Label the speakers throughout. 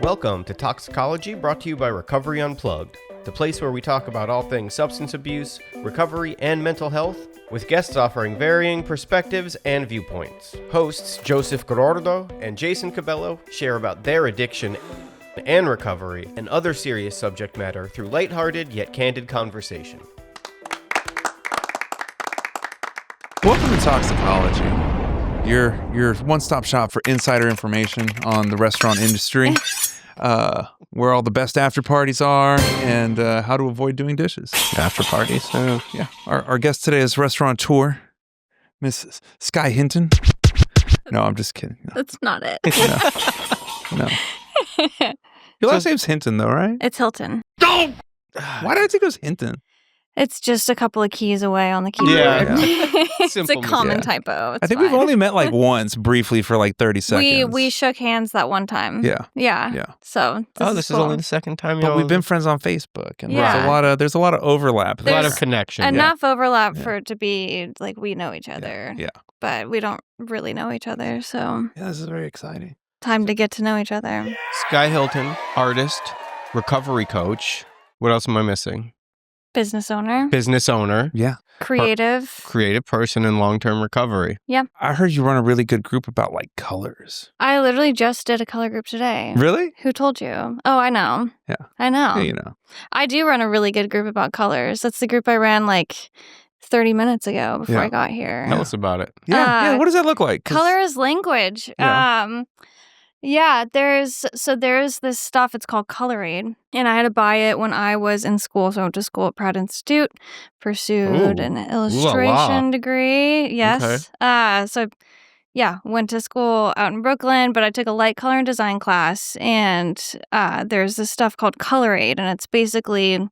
Speaker 1: Welcome to Talksicology, brought to you by Recovery Unplugged, the place where we talk about all things substance abuse, recovery, and mental health, with guests offering varying perspectives and viewpoints. Hosts Joseph Gorordo and Jason Cabello share about their addiction and recovery and other serious subject matter through lighthearted yet candid conversation.
Speaker 2: Welcome to Talksicology, your one-stop shop for insider information on the restaurant industry, where all the best after parties are, and how to avoid doing dishes.
Speaker 1: After parties?
Speaker 2: Yeah. Our guest today is restaurateur, Miss Skye Hilton. No, I'm just kidding. No.
Speaker 3: That's not it.
Speaker 2: No. Your last name's Hinton, though, right?
Speaker 3: It's Hilton.
Speaker 2: Why did I think it was Hinton?
Speaker 3: It's just a couple of keys away on the keyboard.
Speaker 2: Yeah.
Speaker 3: It's
Speaker 1: Simple
Speaker 3: a common
Speaker 2: mistake.
Speaker 3: typo. It's
Speaker 2: I think
Speaker 3: fine.
Speaker 2: we've only met like once, briefly, for like 30 seconds.
Speaker 3: We shook hands that one time.
Speaker 2: Yeah.
Speaker 3: Yeah. So
Speaker 1: This is
Speaker 3: cool.
Speaker 1: only the second time
Speaker 2: But
Speaker 1: y'all...
Speaker 2: we've been friends on Facebook, and
Speaker 3: Yeah.
Speaker 2: there's a lot of overlap.
Speaker 1: a lot
Speaker 3: There's
Speaker 1: of connection.
Speaker 3: enough overlap
Speaker 2: Yeah.
Speaker 3: for it to be like we know each other.
Speaker 2: Yeah.
Speaker 3: But we don't really know each other. So
Speaker 2: Yeah, this is very exciting.
Speaker 3: time to get to know each other.
Speaker 1: Skye Hilton, artist, recovery coach. What else am I missing?
Speaker 3: Business owner.
Speaker 1: Business owner,
Speaker 2: Yeah.
Speaker 3: Creative.
Speaker 1: creative person in long-term recovery.
Speaker 2: I heard you run a really good group about like colors.
Speaker 3: I literally just did a color group today.
Speaker 2: Really?
Speaker 3: Who told you? Oh, I know.
Speaker 2: Yeah.
Speaker 3: I know.
Speaker 2: Yeah, you know.
Speaker 3: I do run a really good group about colors. That's the group I ran like 30 minutes ago before
Speaker 2: Yeah.
Speaker 3: I got here.
Speaker 1: Tell us about it.
Speaker 2: Yeah. What does that look like? 'Cause-
Speaker 3: Color is language.
Speaker 2: Yeah.
Speaker 3: There's this stuff, it's called Color Aid, and I had to buy it when I was in school. So I went to school at Pratt Institute, pursued
Speaker 1: Ooh.
Speaker 3: an
Speaker 1: Ooh la
Speaker 3: illustration
Speaker 1: la.
Speaker 3: degree. Yes. Went to school out in Brooklyn, but I took a light color and design class, and there's this stuff called Color Aid, and it's basically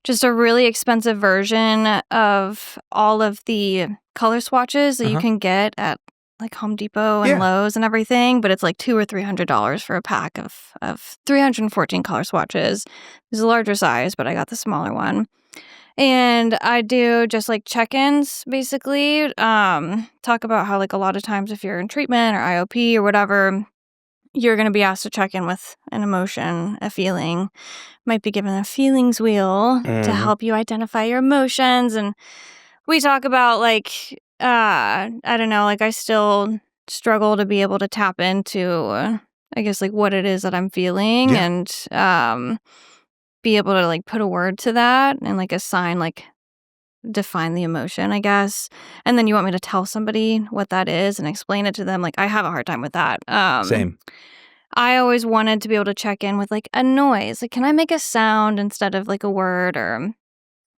Speaker 3: just a really expensive version of all of the color swatches that you can get at like Home Depot and
Speaker 2: Yeah.
Speaker 3: Lowe's and everything, but it's like $200 or $300 for a pack of 314 color swatches. It's a larger size, but I got the smaller one. And I do just like check-ins, basically. Talk about how like a lot of times if you're in treatment or IOP or whatever, you're going to be asked to check in with an emotion, a feeling. Might be given a feelings wheel to help you identify your emotions. And we talk about like, I don't know, like I still struggle to be able to tap into, I guess, like what it is that I'm feeling and be able to like put a word to that and like assign, like define the emotion, I guess. And then you want me to tell somebody what that is and explain it to them. Like I have a hard time with that.
Speaker 2: Same.
Speaker 3: I always wanted to be able to check in with like a noise. Like, can I make a sound instead of like a word or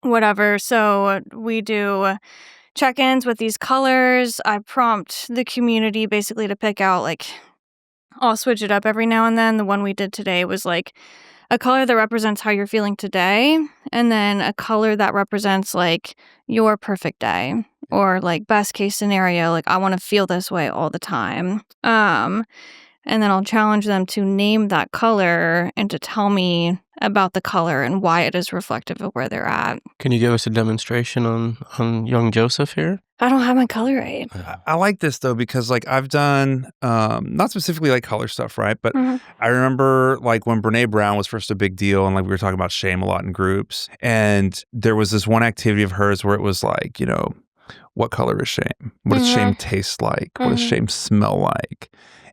Speaker 3: whatever? So we do check-ins with these colors. I prompt the community basically to pick out like, I'll switch it up every now and then. The one we did today was like a color that represents how you're feeling today, and then a color that represents like your perfect day or like best case scenario. Like I want to feel this way all the time. And then I'll challenge them to name that color and to tell me about the color and why it is reflective of where they're at.
Speaker 1: Can you give us a demonstration on young Joseph here?
Speaker 3: I don't have my color aid.
Speaker 2: I like this though because like I've done not specifically like color stuff, right? But I remember like when Brene Brown was first a big deal and like we were talking about shame a lot in groups, and there was this one activity of hers where it was like, you know, what color is shame? What does shame taste like? What does shame smell like?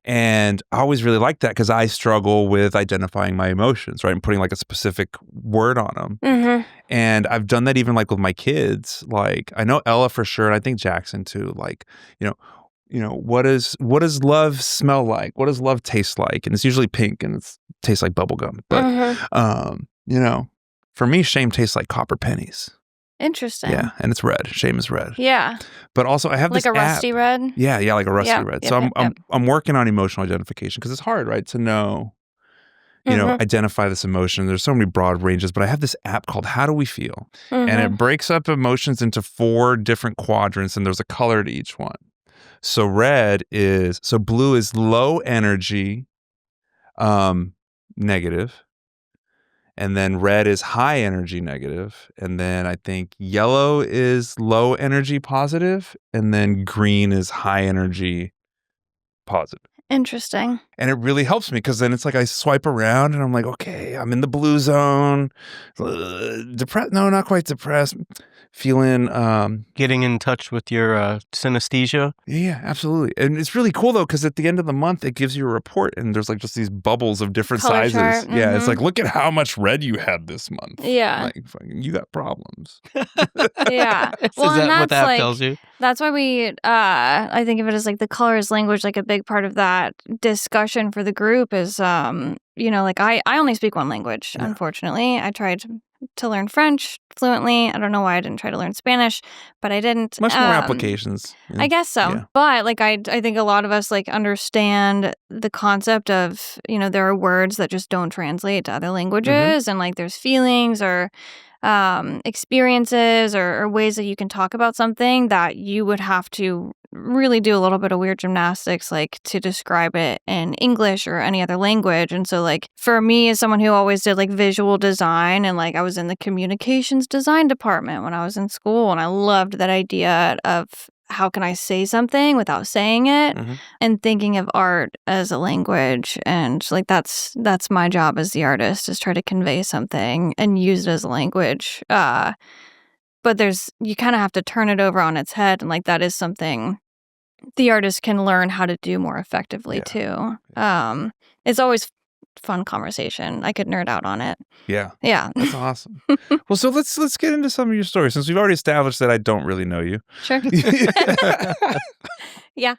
Speaker 2: And I always really liked that because I struggle with identifying my emotions, right? And putting like a specific word on them. And I've done that even like with my kids. Like I know Ella for sure, and I think Jackson too. Like, you know, what does love smell like? What does love taste like? And it's usually pink and it tastes like bubble gum. But you know, for me, shame tastes like copper pennies.
Speaker 3: Interesting.
Speaker 2: Yeah, and it's red. Shame is red.
Speaker 3: Yeah.
Speaker 2: But also I have
Speaker 3: Like
Speaker 2: this
Speaker 3: a rusty
Speaker 2: app.
Speaker 3: red?
Speaker 2: Yeah, like a rusty
Speaker 3: Yep,
Speaker 2: red.
Speaker 3: yep,
Speaker 2: So
Speaker 3: yep, yep.
Speaker 2: I'm working on emotional identification because it's hard, right, to know, you know, identify this emotion. There's so many broad ranges, but I have this app called How Do We Feel? And it breaks up emotions into 4 different quadrants, and there's a color to each one. So blue is low energy, negative. And then red is high energy negative. And then I think yellow is low energy positive. And then green is high energy positive.
Speaker 3: Interesting.
Speaker 2: And it really helps me because then it's like I swipe around and I'm like, okay, I'm in the blue zone. Depressed? No, not quite depressed. Feeling
Speaker 1: getting in touch with your synesthesia.
Speaker 2: Yeah, absolutely. And it's really cool though, because at the end of the month it gives you a report and there's like just these bubbles of different
Speaker 3: Color
Speaker 2: sizes.
Speaker 3: chart.
Speaker 2: Yeah, it's like, look at how much red you had this month.
Speaker 3: Yeah.
Speaker 2: Like, fucking, you got problems.
Speaker 3: Yeah.
Speaker 1: Well, is that what the app tells you?
Speaker 3: That's why we, I think of it as like the color is language, like a big part of that discussion for the group is, like I only speak one language, unfortunately. I tried to learn French fluently. I don't know why I didn't try to learn Spanish, but I didn't.
Speaker 2: Much more applications.
Speaker 3: I guess so. Yeah. But like I think a lot of us like understand the concept of, there are words that just don't translate to other languages and like there's feelings or experiences or ways that you can talk about something that you would have to really do a little bit of weird gymnastics like to describe it in English or any other language. And so like for me as someone who always did like visual design and like I was in the communications design department when I was in school and I loved that idea of how can I say something without saying it and thinking of art as a language. And like that's my job as the artist is try to convey something and use it as a language. But you kind of have to turn it over on its head. And like that is something the artist can learn how to do more effectively too. It's always fun conversation. I could nerd out on it.
Speaker 2: Yeah.
Speaker 3: Yeah.
Speaker 2: That's awesome. Well, so let's get into some of your stories since we've already established that I don't really know you.
Speaker 3: Sure. Yeah.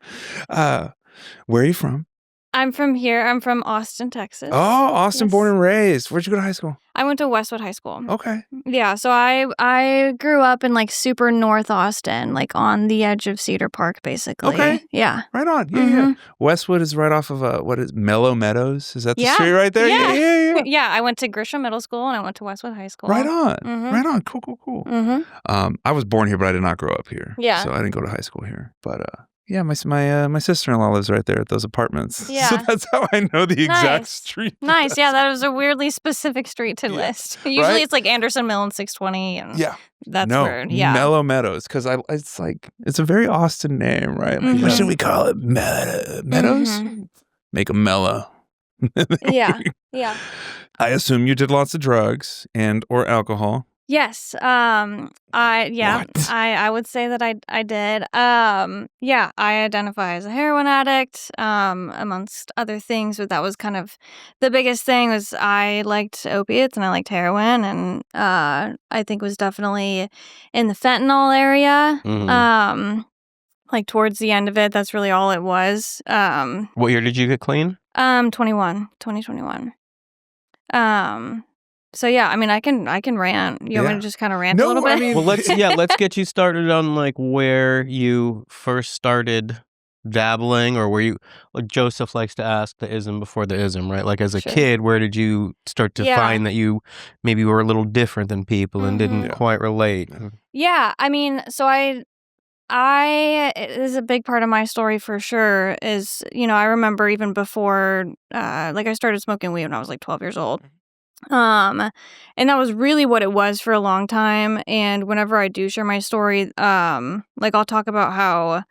Speaker 2: Where are you from?
Speaker 3: I'm from here. I'm from Austin, Texas.
Speaker 2: Oh, Austin, born and raised. Where'd you go to high school?
Speaker 3: I went to Westwood High School.
Speaker 2: Okay.
Speaker 3: Yeah, so I grew up in like super North Austin, like on the edge of Cedar Park, basically.
Speaker 2: Okay.
Speaker 3: Yeah.
Speaker 2: Right on. Yeah. Westwood is right off of Mellow Meadows? Is that the street right there?
Speaker 3: Yeah. Yeah, I went to Grisham Middle School and I went to Westwood High School.
Speaker 2: Right on. Right on. Cool. I was born here, but I did not grow up here.
Speaker 3: Yeah.
Speaker 2: So I didn't go to high school here. But yeah, my sister-in-law lives right there at those apartments.
Speaker 3: Yeah.
Speaker 2: So that's how I know the exact street.
Speaker 3: Nice. Yeah, that was a weirdly specific street to list. Usually it's like Anderson Mill and 620 and that's where
Speaker 2: Mellow Meadows, because it's a very Austin name, right? Like, what should we call it? Meadows? Make them mellow.
Speaker 3: Yeah.
Speaker 2: I assume you did lots of drugs and or alcohol.
Speaker 3: Yes. I would say that I did. I identify as a heroin addict, amongst other things, but that was kind of the biggest thing was I liked opiates and I liked heroin and I think was definitely in the fentanyl area. Like towards the end of it, that's really all it was.
Speaker 1: What year did you get clean?
Speaker 3: 2021. So yeah, I mean, I can rant. You want me to just kind of rant a little bit?
Speaker 2: I mean,
Speaker 1: well, let's get you started on like where you first started dabbling, or where you, like Joseph likes to ask, the ism before the ism, right? Like as a kid, where did you start to find that you maybe were a little different than people and didn't quite relate?
Speaker 3: Yeah, I mean, so it is a big part of my story for sure. Is I remember even before, like I started smoking weed when I was like 12 years old. And that was really what it was for a long time. And whenever I do share my story, like I'll talk about how,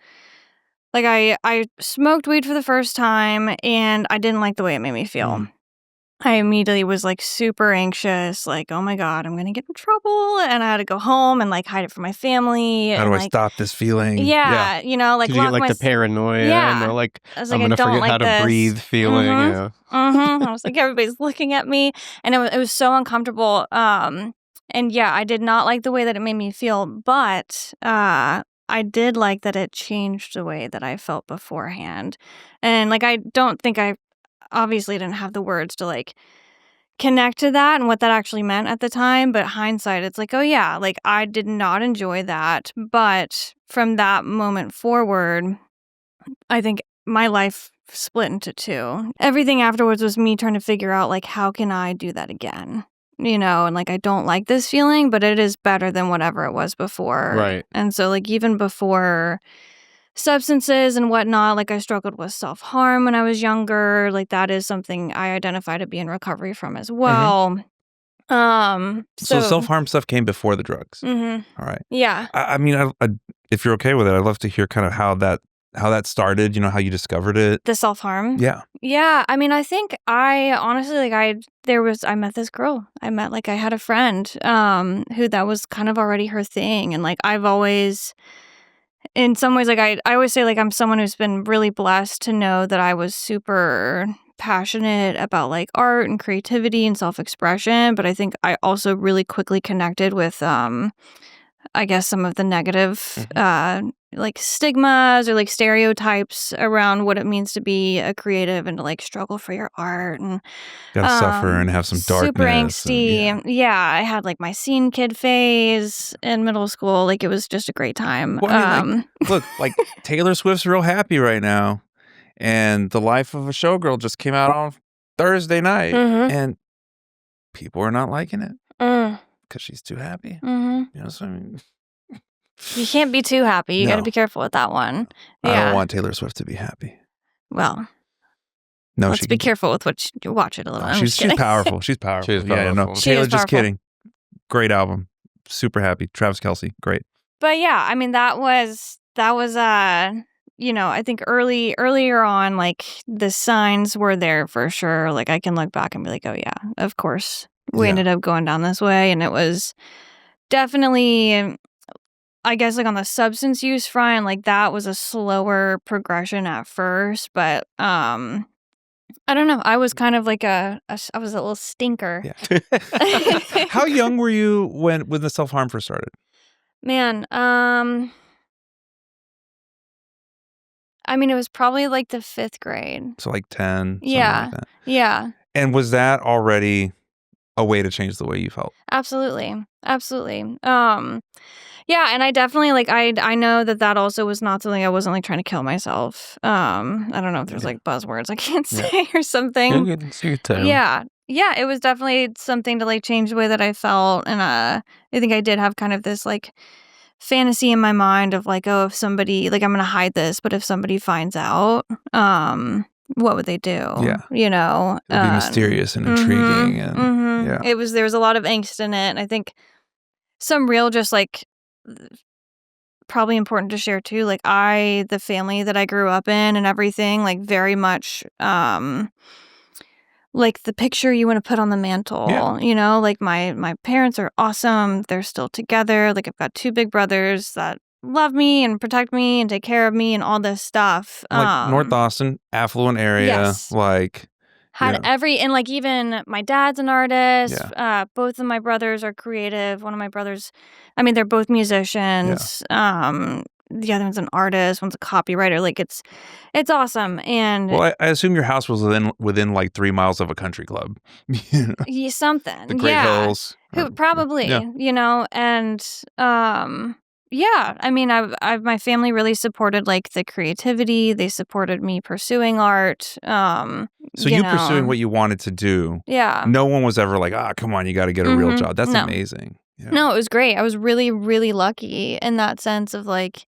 Speaker 3: like I smoked weed for the first time and I didn't like the way it made me feel. I immediately was like super anxious, like, oh my God, I'm going to get in trouble. And I had to go home and like hide it from my family.
Speaker 2: How do I stop this feeling?
Speaker 3: Yeah. Like,
Speaker 1: did you get like the paranoia?
Speaker 3: Yeah.
Speaker 1: And like,
Speaker 3: I'm
Speaker 1: going to forget how to breathe feeling. Yeah.
Speaker 3: I was like, everybody's looking at me. And it was so uncomfortable. And yeah, I did not like the way that it made me feel. But I did like that it changed the way that I felt beforehand. And like, I don't think I obviously didn't have the words to like connect to that and what that actually meant at the time, but hindsight it's like, oh yeah, like I did not enjoy that, but from that moment forward I think my life split into two. Everything afterwards was me trying to figure out like how can I do that again, and like I don't like this feeling, but it is better than whatever it was before,
Speaker 1: right?
Speaker 3: And so like even before substances and whatnot, like I struggled with self-harm when I was younger. Like that is something I identify to be in recovery from as well.
Speaker 2: So self-harm stuff came before the drugs. All right.
Speaker 3: Yeah.
Speaker 2: I mean, if you're okay with it, I'd love to hear kind of how that how that started, how you discovered it?
Speaker 3: The self-harm?
Speaker 2: Yeah.
Speaker 3: Yeah. I mean, I think I honestly, like, I met this girl. I had a friend who that was kind of already her thing. And like, I've always, in some ways, like, I always say, like, I'm someone who's been really blessed to know that I was super passionate about like art and creativity and self-expression. But I think I also really quickly connected with, I guess, some of the negative, like stigmas or like stereotypes around what it means to be a creative and to like struggle for your art and
Speaker 2: Gotta suffer and have some darkness.
Speaker 3: super angsty. Yeah, I had like my scene kid phase in middle school. Like it was just a great time.
Speaker 2: Well, I mean, look, like Taylor Swift's real happy right now, and The Life of a Showgirl just came out on Thursday night, and people are not liking it because she's too happy. So I mean,
Speaker 3: you can't be too happy. You got to be careful with that one. Yeah.
Speaker 2: I don't want Taylor Swift to be happy.
Speaker 3: Well,
Speaker 2: no,
Speaker 3: let's be careful with what you watch it a little.
Speaker 2: She's powerful. She's powerful.
Speaker 4: She's powerful.
Speaker 2: Yeah, no, Taylor's just kidding. Great album. Super happy. Travis Kelce, great.
Speaker 3: But yeah, I mean that was I think earlier on, like the signs were there for sure. Like I can look back and be like, oh yeah, of course we ended up going down this way, and it was definitely, I guess, like on the substance use front, like that was a slower progression at first, but I don't know. I was kind of like I was a little stinker.
Speaker 2: Yeah. How young were you when the self-harm first started?
Speaker 3: Man, I mean, it was probably like the 5th grade.
Speaker 2: So like 10.
Speaker 3: Yeah.
Speaker 2: Like that.
Speaker 3: Yeah.
Speaker 2: And was that already a way to change the way you felt?
Speaker 3: Absolutely. Yeah, and I definitely like I know that also was not something. I wasn't like trying to kill myself. I don't know if there's like buzzwords I can't say or something. Yeah, it was definitely something to like change the way that I felt, and I think I did have kind of this like fantasy in my mind of like, oh, if somebody, like, I'm gonna hide this, but if somebody finds out, what would they do?
Speaker 2: Yeah,
Speaker 3: it
Speaker 2: would be mysterious and intriguing, and yeah,
Speaker 3: there was a lot of angst in it, and I think some real just like. Probably important to share too, like the family that I grew up in and everything, like very much like the picture you want to put on the mantle. Like my parents are awesome, they're still together, like I've got 2 big brothers that love me and protect me and take care of me and all this stuff.
Speaker 2: Like North Austin, affluent area.
Speaker 3: Yes.
Speaker 2: Like
Speaker 3: had and like even my dad's an artist. Both of my brothers are creative. One of my brothers, I mean, they're both musicians. The other one's an artist. One's a copywriter. Like it's awesome. And
Speaker 2: well, I assume your house was within like 3 miles of a country club.
Speaker 3: Yeah, something.
Speaker 2: The Great Hills.
Speaker 3: Probably. And yeah, I mean, my family really supported like the creativity. They supported me pursuing art.
Speaker 2: So you pursuing what you wanted to do.
Speaker 3: Yeah.
Speaker 2: No one was ever like, come on, you got to get a real job. That's amazing. Yeah.
Speaker 3: No, it was great. I was really, really lucky in that sense of like,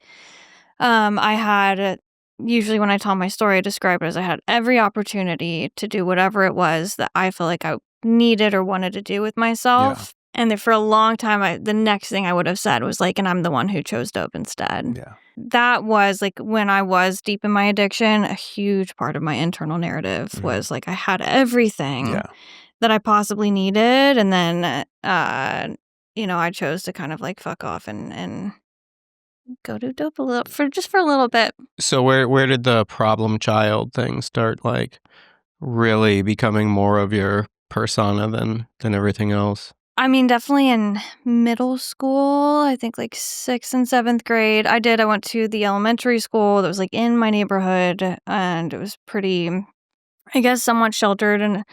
Speaker 3: I had, usually when I tell my story, I describe it as I had every opportunity to do whatever it was that I felt like I needed or wanted to do with myself. Yeah. And for a long time, the next thing I would have said was like, and I'm the one who chose dope instead.
Speaker 2: Yeah.
Speaker 3: That was like when I was deep in my addiction, a huge part of my internal narrative was like I had everything that I possibly needed. And then, I chose to kind of like fuck off and go do dope for a little bit.
Speaker 4: So where did the problem child thing start like really becoming more of your persona than everything else?
Speaker 3: I mean, definitely in middle school, I think like 6th and 7th grade. I went to the elementary school that was like in my neighborhood, and it was pretty, I guess, somewhat sheltered in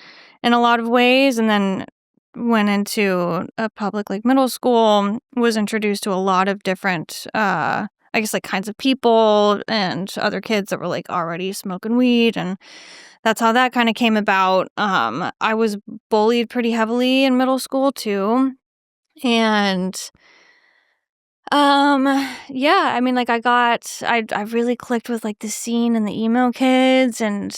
Speaker 3: a lot of ways. And then went into a public like middle school, was introduced to a lot of different, I guess, like kinds of people and other kids that were like already smoking weed, and that's how that kind of came about. I was bullied pretty heavily in middle school too. And I mean, like I really clicked with like the scene and the emo kids, and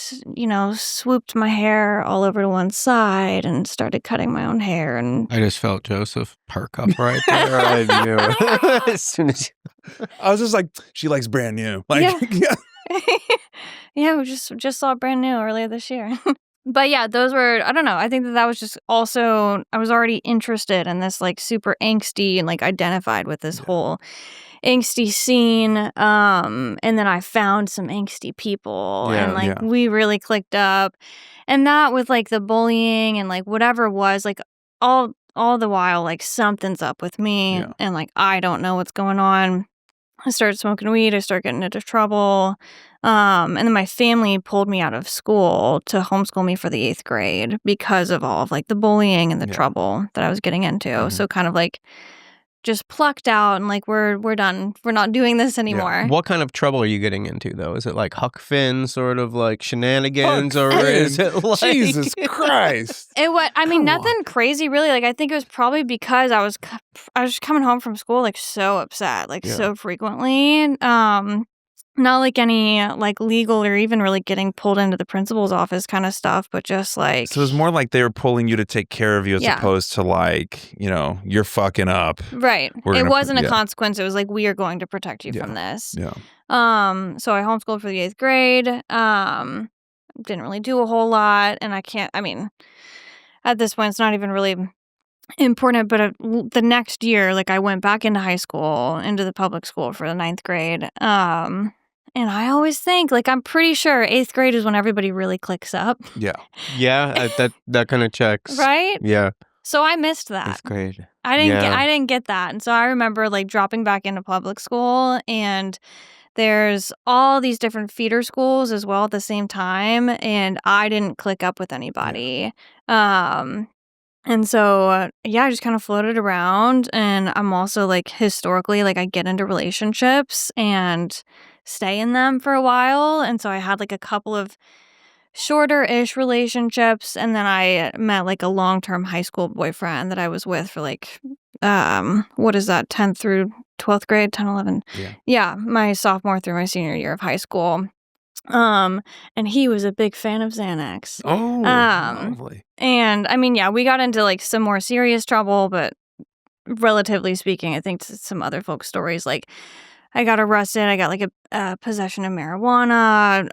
Speaker 3: swooped my hair all over to one side and started cutting my own hair. And
Speaker 4: I just felt Joseph perk up right there. I knew it. As soon as
Speaker 2: I was just like, she likes brand new. Like,
Speaker 3: yeah. Yeah, we just saw brand new earlier this year. But yeah, those were, I don't know. I think that was just also, I was already interested in this like super angsty and like identified with this whole angsty scene. And then I found some angsty people and like we really clicked up. And that with like the bullying and like whatever it was, like all the while, like something's up with me and like I don't know what's going on. I started smoking weed. I started getting into trouble. And then my family pulled me out of school to homeschool me for the 8th grade because of all of like the bullying and the trouble that I was getting into. So kind of like just plucked out and like we're done. We're not doing this anymore.
Speaker 4: What kind of trouble are you getting into though? Is it like Huck Finn sort of like shenanigans or is it like
Speaker 2: Jesus Christ?
Speaker 3: Nothing crazy really. Like I think it was probably because I was just coming home from school like so upset, like so frequently. Not like any like legal or even really getting pulled into the principal's office kind of stuff, but just like.
Speaker 2: So it was more like they were pulling you to take care of you as opposed to like, you're fucking up.
Speaker 3: Right. It wasn't a consequence. It was like, we are going to protect you from this.
Speaker 2: Yeah.
Speaker 3: So I homeschooled for the 8th grade. Didn't really do a whole lot. And at this point, it's not even really important, but the next year, like I went back into high school, into the public school for the 9th grade. And I always think, like, I'm pretty sure 8th grade is when everybody really clicks up.
Speaker 2: Yeah.
Speaker 4: Yeah, that kind of checks.
Speaker 3: Right?
Speaker 4: Yeah.
Speaker 3: So I missed that.
Speaker 4: 8th grade.
Speaker 3: I didn't get that. And so I remember like dropping back into public school and there's all these different feeder schools as well at the same time. And I didn't click up with anybody. And so, I just kind of floated around. And I'm also like historically, like I get into relationships and stay in them for a while. And so I had like a couple of shorter-ish relationships. And then I met like a long-term high school boyfriend that I was with for like, 10th through 12th grade, 10, 11. Yeah, my sophomore through my senior year of high school. And he was a big fan of Xanax.
Speaker 2: Oh, lovely.
Speaker 3: And we got into like some more serious trouble, but relatively speaking, I think some other folks' stories, like I got arrested. I got like a possession of marijuana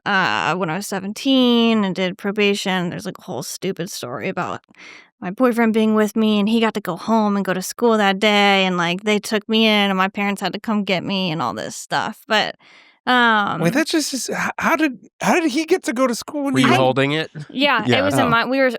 Speaker 3: when I was 17 and did probation. There's like a whole stupid story about my boyfriend being with me and he got to go home and go to school that day. And like they took me in and my parents had to come get me and all this stuff. But
Speaker 2: wait, that's just how did he get to go to school?
Speaker 4: Were you holding it?
Speaker 3: Yeah, it was in my. We were.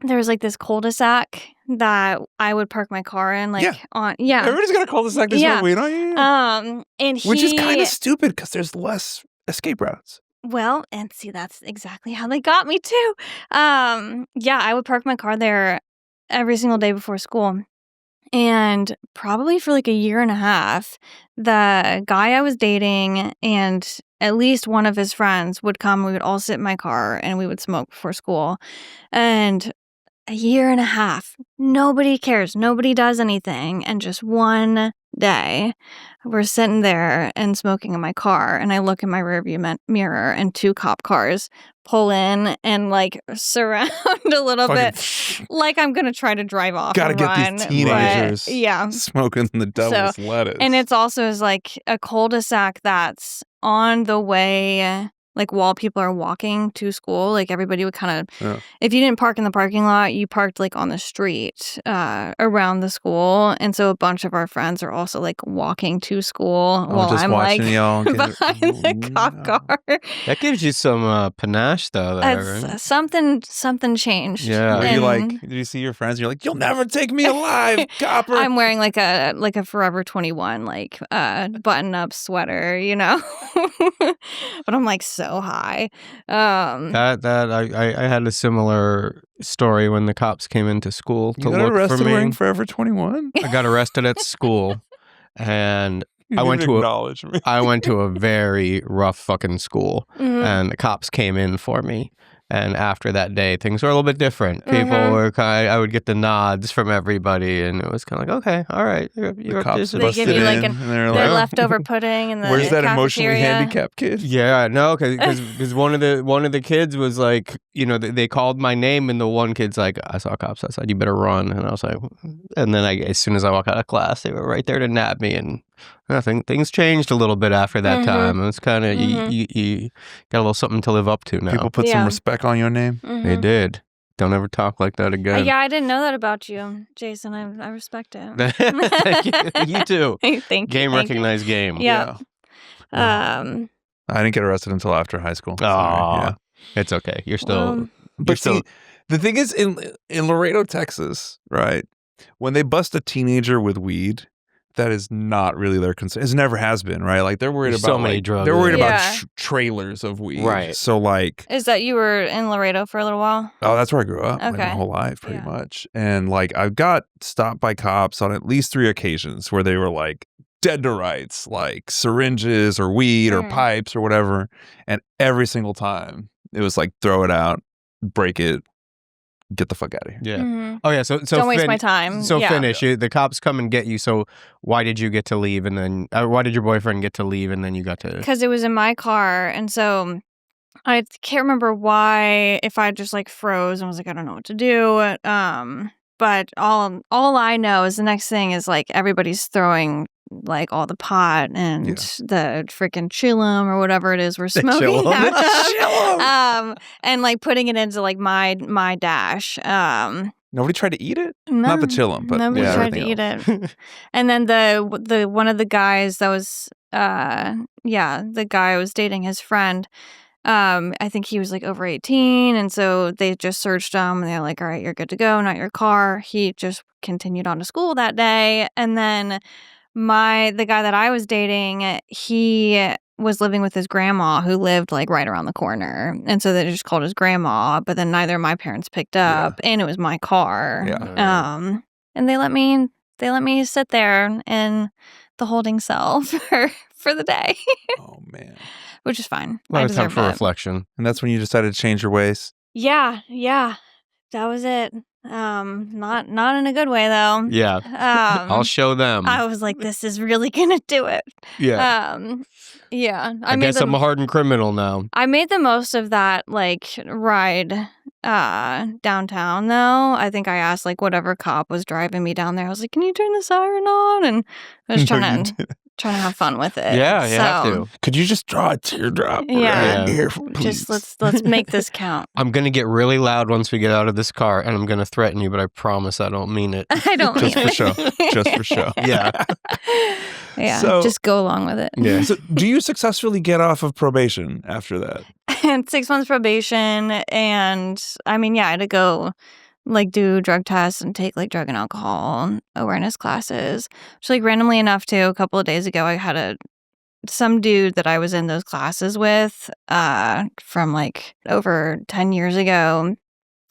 Speaker 3: There was like this cul-de-sac that I would park my car in, like on. Yeah,
Speaker 2: everybody's got a cul-de-sac to smoke weed on.
Speaker 3: And
Speaker 2: which is kind of stupid because there's less escape routes.
Speaker 3: Well, and see, that's exactly how they got me too. I would park my car there every single day before school. And probably for like a year and a half, the guy I was dating and at least one of his friends would come. We would all sit in my car and we would smoke before school. And a year and a half, nobody cares. Nobody does anything. And just one day, we're sitting there and smoking in my car. And I look in my rearview mirror and 2 cop cars pull in and like surround a little bit, like I'm gonna try to drive off.
Speaker 2: Gotta
Speaker 3: and
Speaker 2: get
Speaker 3: run,
Speaker 2: these teenagers,
Speaker 3: but,
Speaker 2: smoking the devil's lettuce.
Speaker 3: And it's also is like a cul-de-sac that's on the way, like while people are walking to school. Like everybody would kind of, if you didn't park in the parking lot, you parked like on the street around the school. And so a bunch of our friends are also like walking to school while I'm like
Speaker 2: y'all
Speaker 3: behind the cop car.
Speaker 4: That gives you some panache though. Right?
Speaker 3: Something changed.
Speaker 4: Yeah.
Speaker 2: Are you like, did you see your friends? You're like, you'll never take me alive, copper.
Speaker 3: I'm wearing like a Forever 21 like button up sweater, but I'm like so high.
Speaker 4: I had a similar story when the cops came into school to look for me.
Speaker 2: You got arrested wearing Forever 21?
Speaker 4: I got arrested at school, and I went to a very rough fucking school, and the cops came in for me. And after that day, things were a little bit different. People were I would get the nods from everybody, and it was kind of like, okay, all right.
Speaker 2: The cops
Speaker 3: they give you like their leftover pudding and the
Speaker 2: where's that
Speaker 3: cafeteria?
Speaker 2: Emotionally handicapped kid?
Speaker 4: Yeah, no, because one of the kids was like, they called my name, and the one kid's like, I saw cops outside, you better run. And I was like, and then as soon as I walk out of class, they were right there to nab me. And I think things changed a little bit after that time. It was kind of, you got a little something to live up to now.
Speaker 2: People put some respect on your name.
Speaker 4: They did. Don't ever talk like that again.
Speaker 3: Yeah, I didn't know that about you, Jason. I respect it.
Speaker 4: Thank you. You too.
Speaker 3: Thank you.
Speaker 4: Game recognized game.
Speaker 3: Yeah.
Speaker 2: I didn't get arrested until after high school.
Speaker 4: Oh, it's okay. You're still.
Speaker 2: See, the thing is, in Laredo, Texas, right? When they bust a teenager with weed, that is not really their concern. It never has been, right? Like they're worried about
Speaker 4: so many drugs.
Speaker 2: They're worried about trailers of weed,
Speaker 4: right?
Speaker 2: So like,
Speaker 3: is that you were in Laredo for a little while?
Speaker 2: Oh, that's where I grew up.
Speaker 3: Okay,
Speaker 2: my whole life, pretty much. And like, I've got stopped by cops on at least 3 occasions where they were like dead to rights, like syringes or weed or pipes or whatever. And every single time, it was like throw it out, break it, get the fuck out of here.
Speaker 4: Yeah. Oh yeah. So
Speaker 3: don't waste my time.
Speaker 4: So finish. The cops come and get you. So why did you get to leave? And then why did your boyfriend get to leave? And then you got to.
Speaker 3: Because it was in my car, and so I can't remember why. If I just like froze and was like, I don't know what to do. But all I know is the next thing is like everybody's throwing like all the pot and the freaking chillum or whatever it is we're smoking. And like putting it into like my dash.
Speaker 2: Nobody tried to eat it?
Speaker 3: No,
Speaker 2: not the chillum, but
Speaker 3: nobody tried to eat it. And then the one of the guys that was the guy I was dating, his friend, I think he was like over 18, and so they just searched him and they're like, all right, you're good to go, not your car. He just continued on to school that day. And then the guy that I was dating, he was living with his grandma who lived like right around the corner. And so they just called his grandma, but then neither of my parents picked up and it was my car.
Speaker 2: Yeah.
Speaker 3: And they let me sit there in the holding cell for the day.
Speaker 2: Oh man.
Speaker 3: Which is fine.
Speaker 4: A lot of time for reflection.
Speaker 2: And that's when you decided to change your ways?
Speaker 3: Yeah. That was it. Not in a good way though.
Speaker 4: Yeah. I'll show them.
Speaker 3: I was like, this is really gonna do it.
Speaker 4: Yeah.
Speaker 3: Yeah.
Speaker 4: I guess I'm a hardened criminal now.
Speaker 3: I made the most of that like ride downtown though. I think I asked like whatever cop was driving me down there. I was like, can you turn the siren on? And I was trying to have fun with it.
Speaker 4: Yeah, you have to.
Speaker 2: Could you just draw a teardrop right here, please?
Speaker 3: Just let's make this count.
Speaker 4: I'm gonna get really loud once we get out of this car, and I'm gonna threaten you, but I promise I don't mean it.
Speaker 3: I don't mean
Speaker 2: it. Just for show.
Speaker 4: Yeah.
Speaker 3: Yeah. So, just go along with it.
Speaker 2: Yeah. So do you successfully get off of probation after that?
Speaker 3: And 6 months probation, and I mean, I had to go like do drug tests and take like drug and alcohol awareness classes. Which like randomly enough too, a couple of days ago I had some dude that I was in those classes with from like over 10 years ago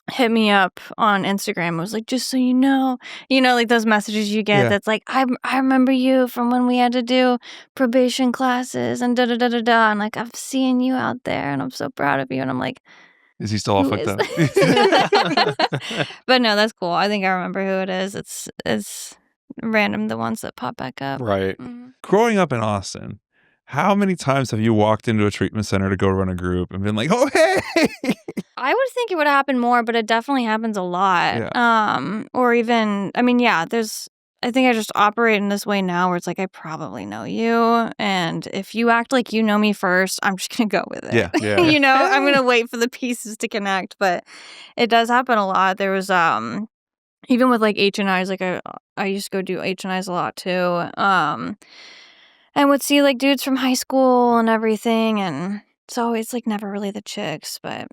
Speaker 3: hit me up on Instagram. I was like, just so you know, like those messages you get that's like, I remember you from when we had to do probation classes and da-da-da-da-da. And like, I've seen you out there and I'm so proud of you. And I'm like,
Speaker 2: is he still all fucked up?
Speaker 3: But no, that's cool. I think I remember who it is. It's random, the ones that pop back up.
Speaker 4: Right.
Speaker 3: Mm-hmm.
Speaker 2: Growing up in Austin, how many times have you walked into a treatment center to go run a group and been like, oh, hey?
Speaker 3: I would think it would happen more, but it definitely happens a lot. Yeah. Or even, I mean, I think I just operate in this way now where it's like, I probably know you. And if you act like you know me first, I'm just going to go with it.
Speaker 2: Yeah.
Speaker 3: I'm going to wait for the pieces to connect. But it does happen a lot. There was, even with like H&Is, like I used to go do H&Is a lot too. And would see like dudes from high school and everything. And it's always like never really the chicks. But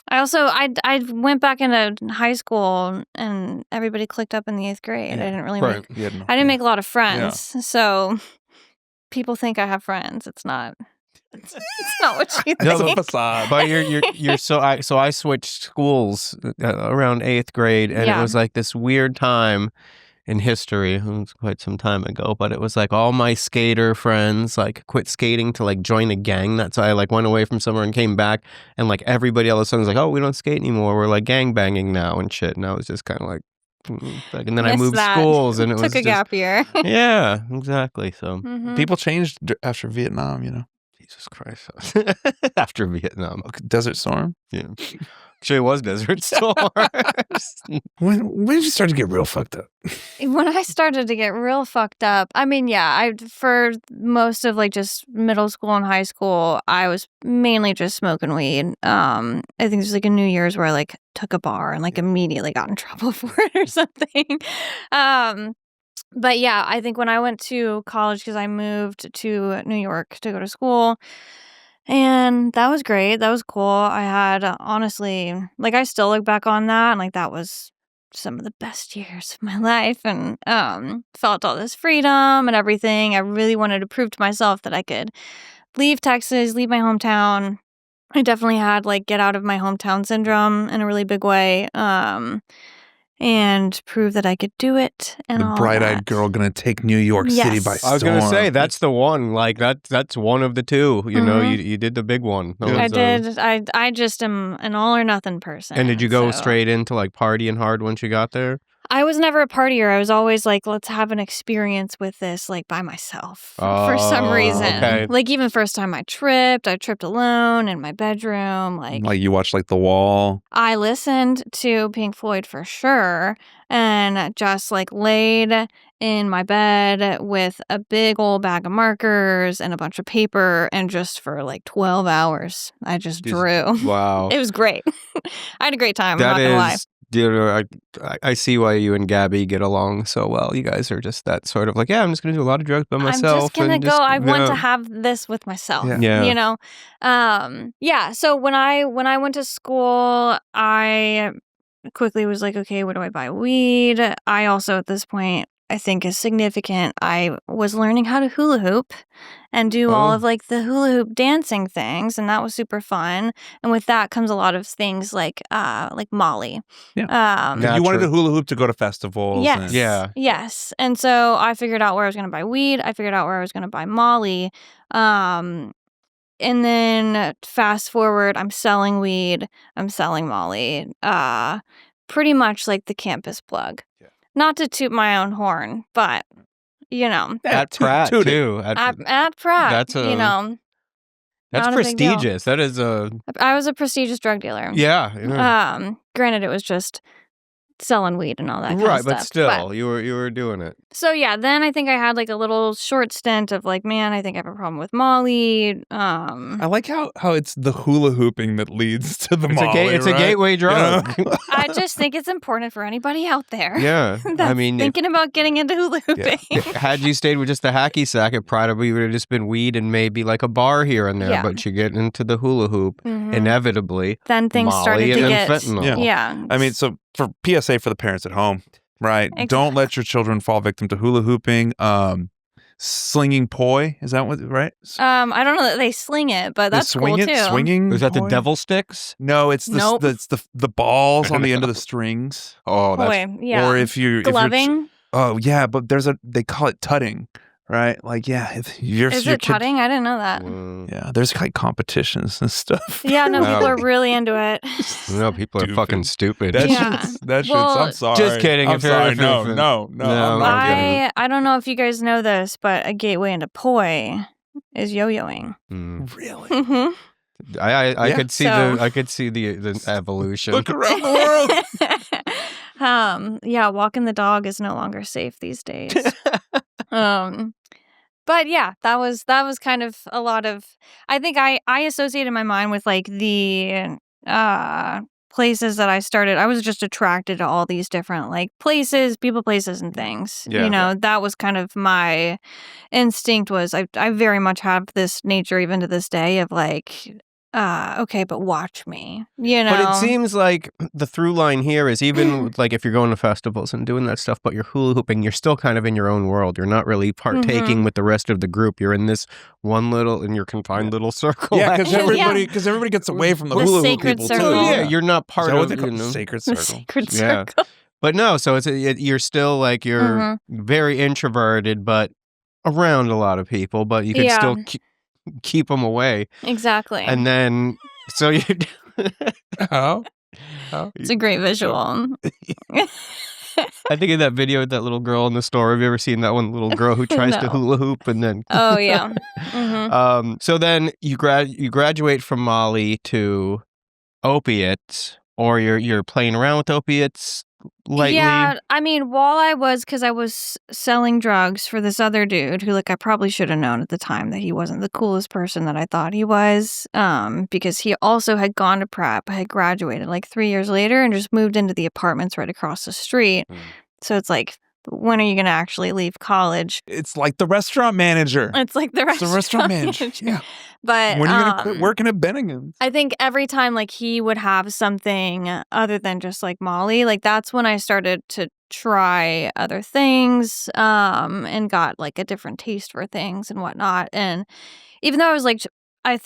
Speaker 3: I also, I went back into high school and everybody clicked up in the 8th grade. I didn't really I didn't make a lot of friends. Yeah. So people think I have friends. It's not. It's not what you think.
Speaker 2: It's a facade.
Speaker 4: But you're so I switched schools around 8th grade, and it was like this weird time in history. It was quite some time ago, but it was like all my skater friends like quit skating to like join a gang. That's why I like went away from somewhere and came back, and like everybody all of a sudden was like, oh, we don't skate anymore. We're like gang banging now and shit. And I was just kind of like, and then I moved schools, and it was
Speaker 3: took a gap year.
Speaker 4: Yeah, exactly. So
Speaker 2: people changed after Vietnam,
Speaker 4: Jesus Christ. After Vietnam.
Speaker 2: Desert Storm?
Speaker 4: Yeah. Actually, it was Desert Storm.
Speaker 2: When did you start to get real fucked up?
Speaker 3: When I started to get real fucked up, I mean, yeah, for most of like just middle school and high school, I was mainly just smoking weed. I think there's like a New Year's where I like took a bar and like immediately got in trouble for it or something. But yeah, I think when I went to college, because I moved to New York to go to school, and that was great. That was cool. I had honestly, like, I still look back on that, and like that was some of the best years of my life, and felt all this freedom and everything. I really wanted to prove to myself that I could leave Texas, leave my hometown. I definitely had like get out of my hometown syndrome in a really big way. And prove that I could do it and
Speaker 2: The
Speaker 3: all
Speaker 2: bright-eyed
Speaker 3: that.
Speaker 2: girl gonna take New York City by storm.
Speaker 4: I was gonna say that's the one. Like that's one of the two. You know, you did the big one.
Speaker 3: I did. I just am an all or nothing person.
Speaker 4: And did you go straight into like partying hard once you got there?
Speaker 3: I was never a partier. I was always like, let's have an experience with this, like by myself for some reason.
Speaker 4: Okay.
Speaker 3: Like even first time I tripped alone in my bedroom.
Speaker 2: Like you watched like The Wall.
Speaker 3: I listened to Pink Floyd for sure, and just like laid in my bed with a big old bag of markers and a bunch of paper, and just for like 12 hours, I just drew.
Speaker 4: Wow.
Speaker 3: It was great. I had a great time. I'm not gonna lie.
Speaker 4: You know, I see why you and Gabby get along so well. You guys are just that sort of like, yeah, I'm just going to do a lot of drugs by myself.
Speaker 3: I'm just going to go. I want to have this with myself.
Speaker 2: Yeah.
Speaker 3: You know? Yeah. So when I went to school, I quickly was like, okay, where do I buy weed? I also, at this point, I think is significant, I was learning how to hula hoop and do all of like the hula hoop dancing things, and that was super fun. And with that comes a lot of things like Molly.
Speaker 2: Yeah. You wanted to hula hoop to go to festivals.
Speaker 3: Yes. Yes. And so I figured out where I was going to buy weed. I figured out where I was going to buy Molly. And then fast forward, I'm selling weed. I'm selling Molly. Pretty much like the campus plug. Yeah. Not to toot my own horn, but, you know.
Speaker 4: At Pratt, too.
Speaker 3: At Pratt,
Speaker 4: that's
Speaker 3: you know.
Speaker 4: That's prestigious. That is a...
Speaker 3: I was a prestigious drug dealer.
Speaker 4: Yeah.
Speaker 3: Granted, it was just selling weed and all that kind of stuff.
Speaker 4: Right, but still, you were doing it.
Speaker 3: So yeah, then I think I had like a little short stint of like, man, I think I have a problem with Molly.
Speaker 2: I like how it's the hula hooping that leads to the Molly.
Speaker 4: It's a gateway drug.
Speaker 3: I just think it's important for anybody out there.
Speaker 4: Yeah,
Speaker 3: that's thinking about getting into hula hooping.
Speaker 4: Yeah. Had you stayed with just the hacky sack, it probably would have just been weed and maybe like a bar here and there. Yeah. But you get into the hula hoop, inevitably.
Speaker 3: Then things
Speaker 4: Molly
Speaker 3: started to get
Speaker 4: fentanyl.
Speaker 3: Yeah.
Speaker 2: I mean, so for PSA for the parents at home, right? Exactly. Don't let your children fall victim to hula hooping. Slinging poi, is that what, right?
Speaker 3: I don't know that they sling it, but that's cool too.
Speaker 2: Swinging?
Speaker 4: Is that the devil sticks?
Speaker 2: No, it's the balls on the end of the strings.
Speaker 4: Oh, that's...
Speaker 3: yeah.
Speaker 2: Or if you're...
Speaker 3: Gloving?
Speaker 2: But they call it tutting. Right? Like, yeah. Is
Speaker 3: it tutting? I didn't know that.
Speaker 2: Yeah, there's like competitions and stuff.
Speaker 3: Yeah, no, people are really into it.
Speaker 4: No, people are fucking stupid.
Speaker 2: I'm sorry.
Speaker 4: Just kidding.
Speaker 2: I'm sorry. No.
Speaker 3: I don't know if you guys know this, but a gateway into poi is yo-yoing.
Speaker 2: Really?
Speaker 3: Mm-hmm.
Speaker 4: I could see the evolution.
Speaker 2: Look around the
Speaker 3: world. Yeah, walking the dog is no longer safe these days. But yeah, that was kind of a lot of, I think I associated my mind with like the places that I started. I was just attracted to all these different like places, people, places, and things. Yeah, you know, that was kind of my instinct. Was I very much have this nature even to this day of like, okay, but watch me, you know.
Speaker 4: But it seems like the through line here is even like if you're going to festivals and doing that stuff, but you're hula hooping, you're still kind of in your own world. You're not really partaking with the rest of the group. You're in this one in your confined little circle.
Speaker 2: Yeah, because everybody gets away from the hula hoop people
Speaker 3: circle.
Speaker 2: too.
Speaker 4: Yeah, you're not part of
Speaker 2: the sacred circle.
Speaker 3: The sacred circle.
Speaker 4: Yeah. But no, so you're still like you're very introverted, but around a lot of people, but you can still keep them away.
Speaker 3: Exactly.
Speaker 4: And then, so you...
Speaker 3: It's a great visual.
Speaker 4: I think in that video with that little girl in the store, have you ever seen that one little girl who tries to hula hoop and then...
Speaker 3: Oh, yeah.
Speaker 4: So then you graduate from Molly to opiates. or you're playing around with opiates lightly?
Speaker 3: Yeah, I mean, because I was selling drugs for this other dude who, like, I probably should have known at the time that he wasn't the coolest person that I thought he was, because he also had gone to prep, had graduated, like, 3 years later and just moved into the apartments right across the street. So it's like, when are you gonna actually leave college?
Speaker 2: It's like the restaurant manager.
Speaker 3: It's like the restaurant
Speaker 2: manager. Yeah.
Speaker 3: But
Speaker 2: When are you gonna quit working at Bennigan's?
Speaker 3: I think every time, like, he would have something other than just, like, Molly, like, that's when I started to try other things, and got, like, a different taste for things and whatnot, and even though I was, like, I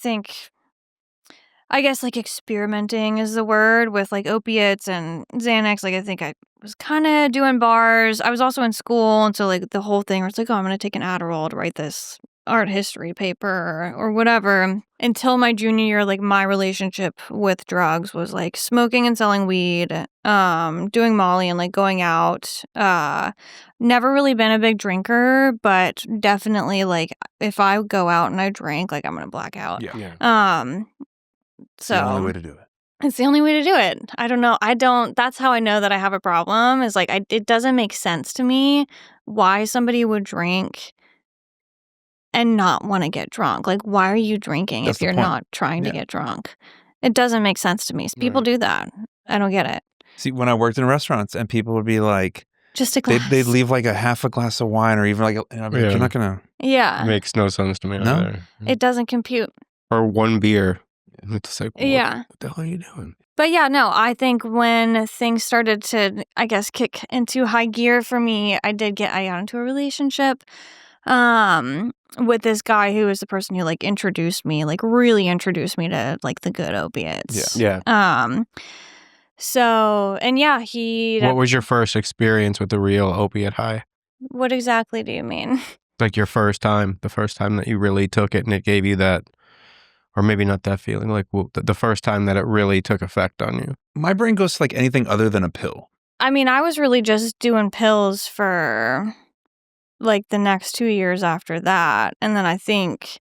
Speaker 3: guess, like, experimenting is the word with, like, opiates and Xanax, like, I think I was kinda doing bars. I was also in school, and so, like, the whole thing where it's like, "Oh, I'm gonna take an Adderall to write this art history paper," or whatever. Until my junior year, like, my relationship with drugs was, like, smoking and selling weed, doing Molly and, like, going out. Never really been a big drinker, but definitely, like, if I go out and I drink, like, I'm gonna black out.
Speaker 2: Yeah.
Speaker 3: So
Speaker 2: the only way to do it.
Speaker 3: It's the only way to do it. I don't know. That's how I know that I have a problem is like, it doesn't make sense to me why somebody would drink and not want to get drunk. Like, why are you drinking
Speaker 2: That's
Speaker 3: if
Speaker 2: the
Speaker 3: you're
Speaker 2: point.
Speaker 3: not trying to
Speaker 2: Yeah.
Speaker 3: get drunk? It doesn't make sense to me. People do that. I don't get it.
Speaker 2: See, when I worked in restaurants and people would be like,
Speaker 3: Just a glass.
Speaker 2: they'd leave like a half a glass of wine or even like, and I'd be like,
Speaker 4: Yeah.
Speaker 2: you're not gonna.
Speaker 3: Yeah.
Speaker 4: Makes no sense to me
Speaker 2: No?
Speaker 4: either.
Speaker 3: It doesn't compute.
Speaker 4: Or one beer. And it's like,
Speaker 3: Yeah.
Speaker 4: what the hell are you doing?
Speaker 3: But yeah, no, I think when things started to, I guess, kick into high gear for me, I got into a relationship with this guy who was the person who, like, really introduced me to, like, the good opiates.
Speaker 4: Yeah.
Speaker 3: So, and yeah,
Speaker 4: What was your first experience with the real opiate high?
Speaker 3: What exactly do you mean?
Speaker 4: Like the first time that you really took it and it gave you that, or maybe not that feeling, like the first time that it really took effect on you.
Speaker 2: My brain goes to like anything other than a pill.
Speaker 3: I mean, I was really just doing pills for like the next 2 years after that. And then I think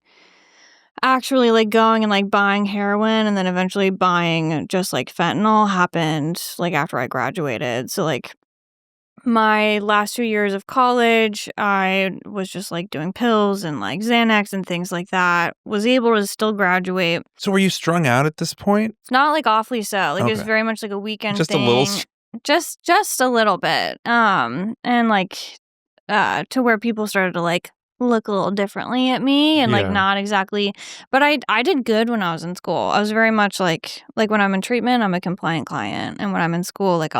Speaker 3: actually like going and like buying heroin and then eventually buying just like fentanyl happened like after I graduated. So like my last 2 years of college, I was just like doing pills and like Xanax and things like that. Was able to still graduate.
Speaker 2: So were you strung out at this point?
Speaker 3: Not like awfully so. Like it was
Speaker 2: Okay.
Speaker 3: very much like a weekend
Speaker 2: Just
Speaker 3: thing.
Speaker 2: a little.
Speaker 3: Just a little bit. And like to where people started to like look a little differently at me and like
Speaker 4: Yeah.
Speaker 3: not exactly, but I did good when I was in school. I was very much like when I'm in treatment, I'm a compliant client, and when I'm in school, like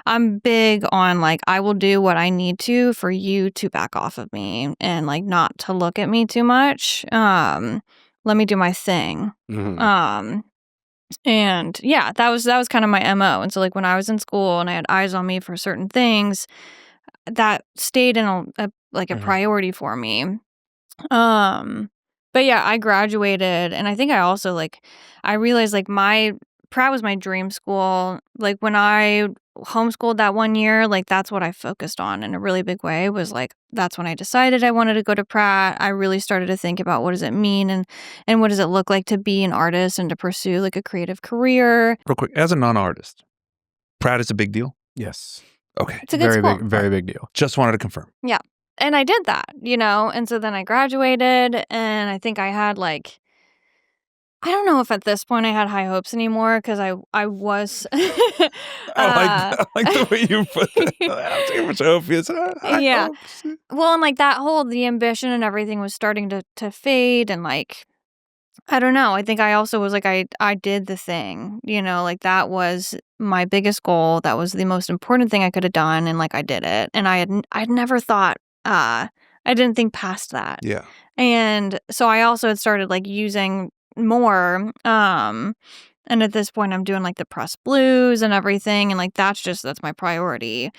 Speaker 3: I'm big on like I will do what I need to for you to back off of me and like not to look at me too much. Let me do my thing.
Speaker 4: Mhm.
Speaker 3: And yeah, that was kind of my MO. And so like when I was in school and I had eyes on me for certain things, that stayed in a
Speaker 4: Mhm.
Speaker 3: priority for me. But yeah, I graduated and I think I also like I realized like Pratt was my dream school. Like when I homeschooled that 1 year, like that's what I focused on in a really big way was like that's when I decided I wanted to go to Pratt. I really started to think about what does it mean and what does it look like to be an artist and to pursue like a creative career.
Speaker 2: Real quick, as a non-artist, Pratt is a big deal?
Speaker 4: Yes.
Speaker 2: Okay.
Speaker 3: It's a good school.
Speaker 4: Very big deal.
Speaker 2: Just wanted to confirm.
Speaker 3: And I did that, and so then I graduated and I think I had like I don't know if at this point I had high hopes anymore because I was
Speaker 2: I like the way you put that. I'm too much opiates.
Speaker 3: Yeah. Well, and like the ambition and everything was starting to fade and like I don't know. I think I also was like I did the thing, like that was my biggest goal. That was the most important thing I could have done and like I did it. And I'd never thought I didn't think past that.
Speaker 2: Yeah.
Speaker 3: And so I also had started like using more and at this point I'm doing like the press blues and everything and like that's my priority.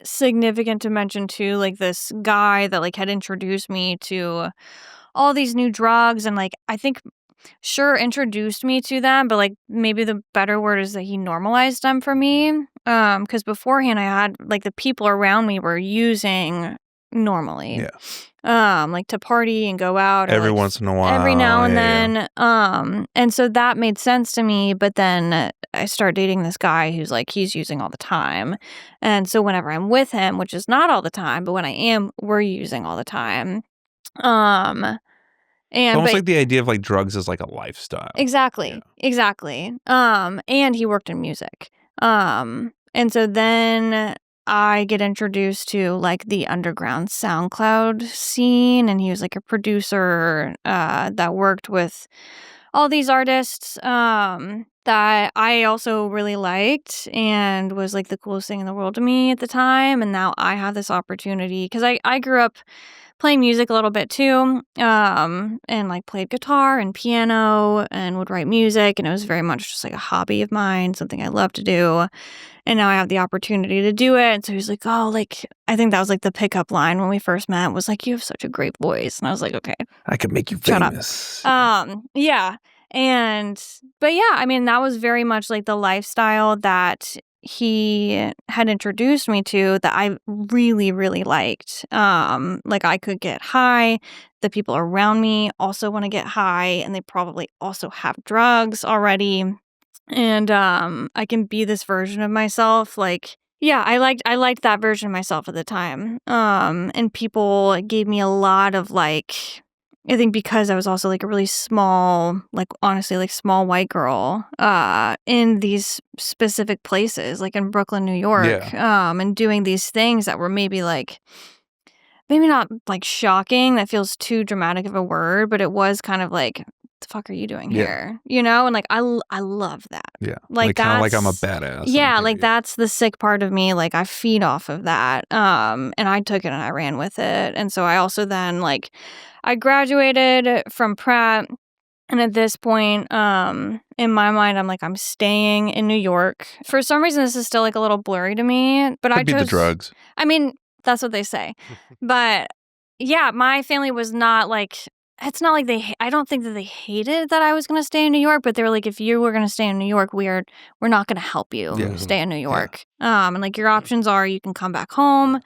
Speaker 3: Significant to mention too, like this guy that like had introduced me to all these new drugs and like I think sure introduced me to them, but like maybe the better word is that he normalized them for me. Because beforehand I had like the people around me were using normally.
Speaker 2: Yeah.
Speaker 3: Like to party and go out
Speaker 2: every once in a while.
Speaker 3: Every now and then. And so that made sense to me, but then I start dating this guy who's like, he's using all the time. And so whenever I'm with him, which is not all the time, but when I am, we're using all the time. And
Speaker 2: it's almost like the idea of like drugs is like a lifestyle.
Speaker 3: Exactly. And he worked in music. And so then I get introduced to like the underground SoundCloud scene, and he was like a producer that worked with all these artists that I also really liked and was like the coolest thing in the world to me at the time. And now I have this opportunity because I grew up playing music a little bit too, and like played guitar and piano and would write music, and it was very much just like a hobby of mine, something I love to do. And now I have the opportunity to do it. And so he's like, oh, like, I think that was like the pickup line when we first met was like, you have such a great voice. And I was like, okay,
Speaker 2: I could make you famous.
Speaker 3: Yeah. But yeah, I mean, that was very much like the lifestyle that he had introduced me to that I really, really liked. Like I could get high. The people around me also want to get high, and they probably also have drugs already. And I can be this version of myself. Like, yeah, I liked that version of myself at the time. And people gave me a lot of like, I think because I was also like a really small, like honestly, like small white girl in these specific places, like in Brooklyn, New York, and doing these things that were maybe not like shocking. That feels too dramatic of a word, but it was kind of like, the fuck are you doing here? You know? And like, I love that.
Speaker 2: Yeah. Like kind of like I'm a badass.
Speaker 3: Yeah. Like that's the sick part of me. Like I feed off of that. And I took it and I ran with it. And so I also then like, I graduated from Pratt. And at this point, in my mind, I'm like, I'm staying in New York. For some reason, this is still like a little blurry to me, but
Speaker 2: Could be the drugs.
Speaker 3: I mean, that's what they say. But yeah, my family was not like, it's not like I don't think that they hated that I was going to stay in New York, but they were like, if you were going to stay in New York, we're not going to help you stay in New York. And like your options are you can come back home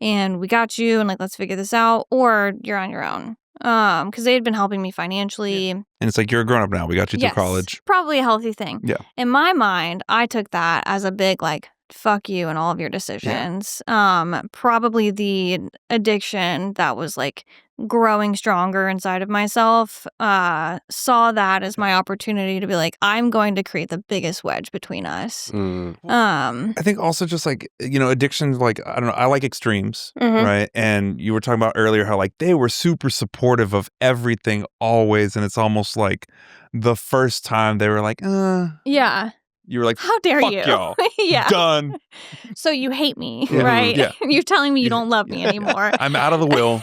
Speaker 3: and we got you and like, let's figure this out, or you're on your own. Because they had been helping me financially.
Speaker 2: And it's like, you're a grown up now. We got you through college.
Speaker 3: Probably a healthy thing.
Speaker 2: Yeah.
Speaker 3: In my mind, I took that as a big like, fuck you and all of your decisions. Probably the addiction that was like growing stronger inside of myself, saw that as my opportunity to be like, I'm going to create the biggest wedge between us.
Speaker 2: I think also just like, addiction, like, I don't know, I like extremes, right? And you were talking about earlier how like they were super supportive of everything always. And it's almost like the first time they were like,
Speaker 3: yeah.
Speaker 2: You were like,
Speaker 3: how dare
Speaker 2: fuck
Speaker 3: you?
Speaker 2: Y'all.
Speaker 3: Yeah.
Speaker 2: Done.
Speaker 3: So you hate me, right?
Speaker 2: Yeah.
Speaker 3: You're telling me you don't love me anymore.
Speaker 2: I'm out of the will.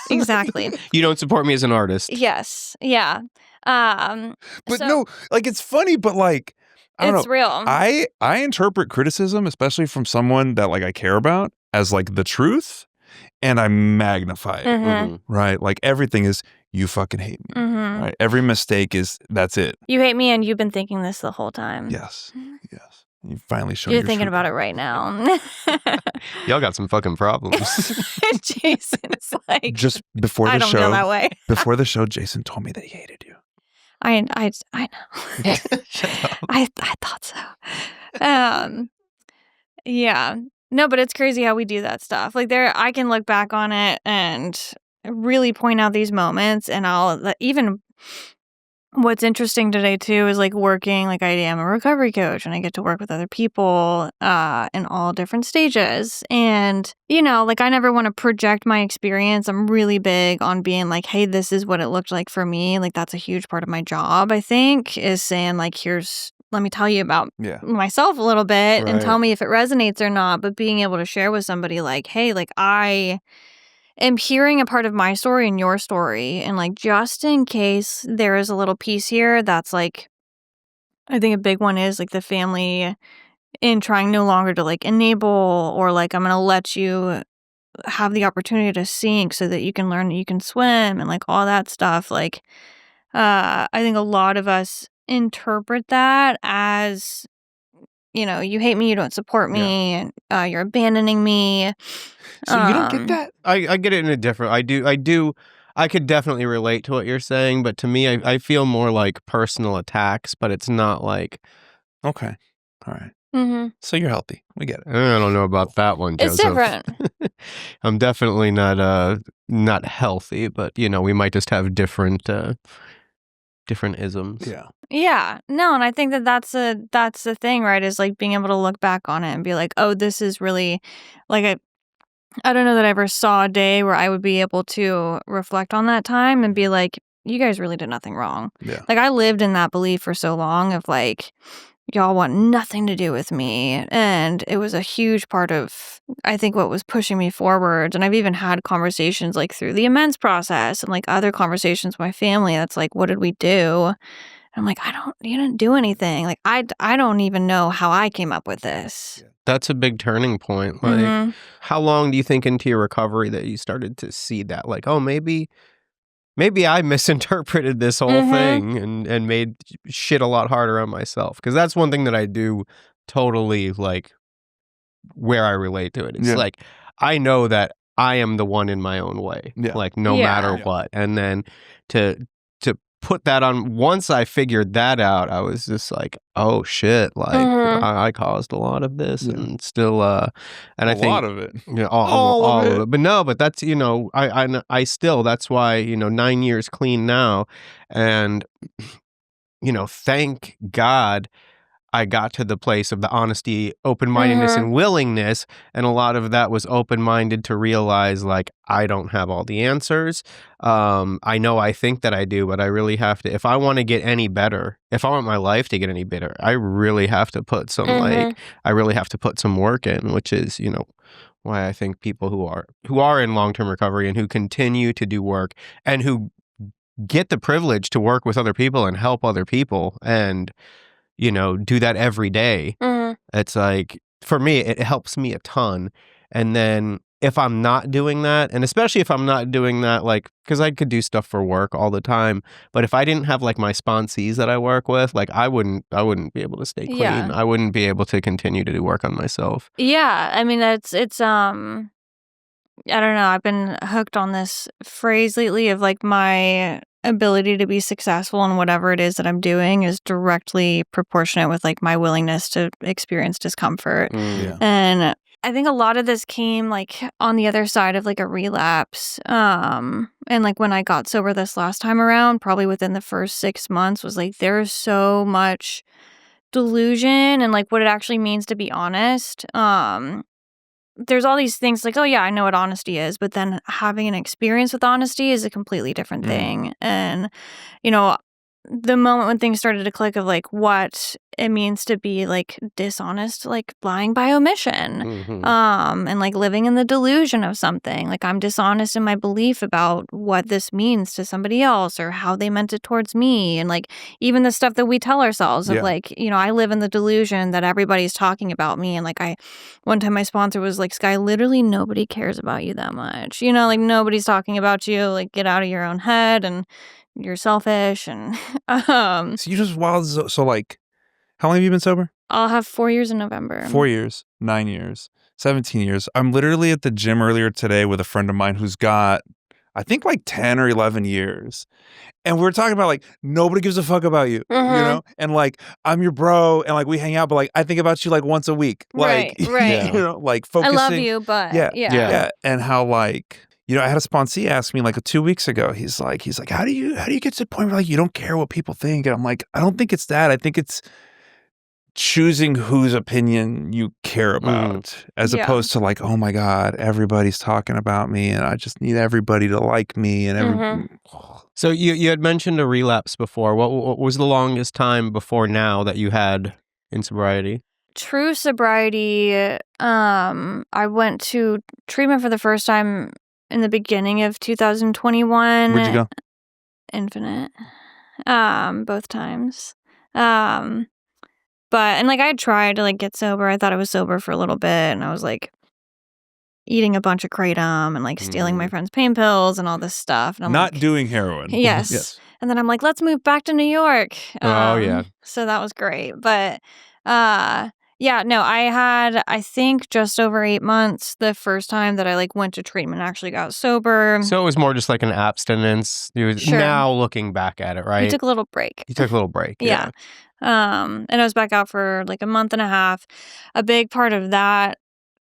Speaker 3: Exactly.
Speaker 4: You don't support me as an artist.
Speaker 3: Yes. Yeah.
Speaker 2: But no, like it's funny, but like, I don't know.
Speaker 3: It's real.
Speaker 2: I interpret criticism, especially from someone that like I care about, as like the truth, and I magnify it. Right? Like everything is, you fucking hate me. Right? Every mistake is, that's it.
Speaker 3: You hate me and you've been thinking this the whole time.
Speaker 2: Yes. Yes. You finally showed
Speaker 3: You're thinking about it right now.
Speaker 4: Y'all got some fucking problems.
Speaker 3: Jason's like,
Speaker 2: just before the
Speaker 3: I don't
Speaker 2: show,
Speaker 3: feel that way.
Speaker 2: Before the show, Jason told me that he hated you.
Speaker 3: I know. I thought so. Yeah. No, but it's crazy how we do that stuff. Like I can look back on it and really point out these moments, and even what's interesting today too is like working, like I am a recovery coach and I get to work with other people in all different stages. And, like I never want to project my experience. I'm really big on being like, hey, this is what it looked like for me. Like that's a huge part of my job, I think, is saying like, let me tell you about myself a little bit and tell me if it resonates or not. But being able to share with somebody like, hey, like I am hearing a part of my story and your story. And like, just in case there is a little piece here that's like, I think a big one is like the family in trying no longer to like enable, or like, I'm going to let you have the opportunity to sink so that you can learn that you can swim and like all that stuff. Like, I think a lot of us interpret that as you hate me, you don't support me, and you're abandoning me.
Speaker 2: So you don't get that?
Speaker 4: I get it in a different. I could definitely relate to what you're saying, but to me, I feel more like personal attacks, but it's not like.
Speaker 2: Okay, all right.
Speaker 3: Mm-hmm.
Speaker 2: So you're healthy. We get it.
Speaker 4: I don't know about that one, Joseph.
Speaker 3: It's different.
Speaker 4: I'm definitely not healthy, but we might just have different isms.
Speaker 2: Yeah.
Speaker 3: Yeah. No, and I think that's the thing, right? Is like being able to look back on it and be like, oh, this is really like I don't know that I ever saw a day where I would be able to reflect on that time and be like, you guys really did nothing wrong.
Speaker 2: Yeah.
Speaker 3: Like I lived in that belief for so long of like, y'all want nothing to do with me. And it was a huge part of, I think, what was pushing me forward. And I've even had conversations like through the amends process and like other conversations with my family. That's like, what did we do? And I'm like, you didn't do anything. Like, I don't even know how I came up with this.
Speaker 4: That's a big turning point. Like, how long do you think into your recovery that you started to see that? Like, oh, maybe I misinterpreted this whole thing and made shit a lot harder on myself. Because that's one thing that I do totally like where I relate to it. It's like, I know that I am the one in my own way, like no matter what. And then to put that on, once I figured that out, I was just like, oh shit, like I caused a lot of this and still, and I think a lot
Speaker 2: of it,
Speaker 4: all of it. But no, but that's, I still, that's why, 9 years clean now. And, thank God I got to the place of the honesty, open-mindedness, and willingness. And a lot of that was open-minded to realize, like, I don't have all the answers. I know I think that I do, but I really have to, if I want to get any better, if I want my life to get any better, I really have to put some, I really have to put some work in, which is, why I think people who are in long-term recovery and who continue to do work and who get the privilege to work with other people and help other people and do that every day. It's like, for me, it helps me a ton. And then if I'm not doing that, and especially if I'm not doing that, like, because I could do stuff for work all the time, but if I didn't have like my sponsees that I work with, like I wouldn't be able to stay clean.
Speaker 3: Yeah.
Speaker 4: I wouldn't be able to continue to do work on myself.
Speaker 3: Yeah. I mean, it's I don't know. I've been hooked on this phrase lately of like my ability to be successful in whatever it is that I'm doing is directly proportionate with like my willingness to experience discomfort. And I think a lot of this came like on the other side of like a relapse. And like when I got sober this last time around, probably within the first 6 months, was like there's so much delusion and like what it actually means to be honest. There's all these things like, oh yeah, I know what honesty is, but then having an experience with honesty is a completely different thing. And, the moment when things started to click of like what it means to be like dishonest, like lying by omission, and like living in the delusion of something, like I'm dishonest in my belief about what this means to somebody else or how they meant it towards me. And like even the stuff that we tell ourselves of like, I live in the delusion that everybody's talking about me. And like one time my sponsor was like, Skye, literally nobody cares about you that much. Like nobody's talking about you, like get out of your own head and you're selfish. And
Speaker 2: so you just wild. So like, how long have you been sober?
Speaker 3: I'll have 4 years in November.
Speaker 2: 4 years, 9 years, 17 years. I'm literally at the gym earlier today with a friend of mine who's got, I think, like 10 or 11 years. And we were talking about like, nobody gives a fuck about you, And like, I'm your bro and like we hang out, but like, I think about you like once a week. Like,
Speaker 3: right.
Speaker 2: Like focusing.
Speaker 3: I love you, but yeah.
Speaker 2: And how like, I had a sponsee ask me like 2 weeks ago. He's like, how do you get to the point where like you don't care what people think? And I'm like, I don't think it's that. I think it's choosing whose opinion you care about, as opposed to like, oh my God, everybody's talking about me, and I just need everybody to like me. And
Speaker 4: So you had mentioned a relapse before. What was the longest time before now that you had in sobriety?
Speaker 3: True sobriety. I went to treatment for the first time in the beginning of 2021.
Speaker 2: Where'd you go?
Speaker 3: Infinite. Both times. But like I had tried to like get sober. I thought I was sober for a little bit, and I was like eating a bunch of kratom and like stealing my friend's pain pills and all this stuff. And I'm
Speaker 2: not
Speaker 3: like,
Speaker 2: doing heroin.
Speaker 3: Yes. And then I'm like, let's move back to New York.
Speaker 4: Oh yeah.
Speaker 3: So that was great. But Yeah, no, I had, I think, just over 8 months the first time that I like went to treatment and actually got sober.
Speaker 4: So it was more just like an abstinence.
Speaker 3: Sure.
Speaker 4: Now looking back at it, right?
Speaker 3: You took a little break.
Speaker 4: You took a little break.
Speaker 3: Yeah. And I was back out for like a month and a half. A big part of that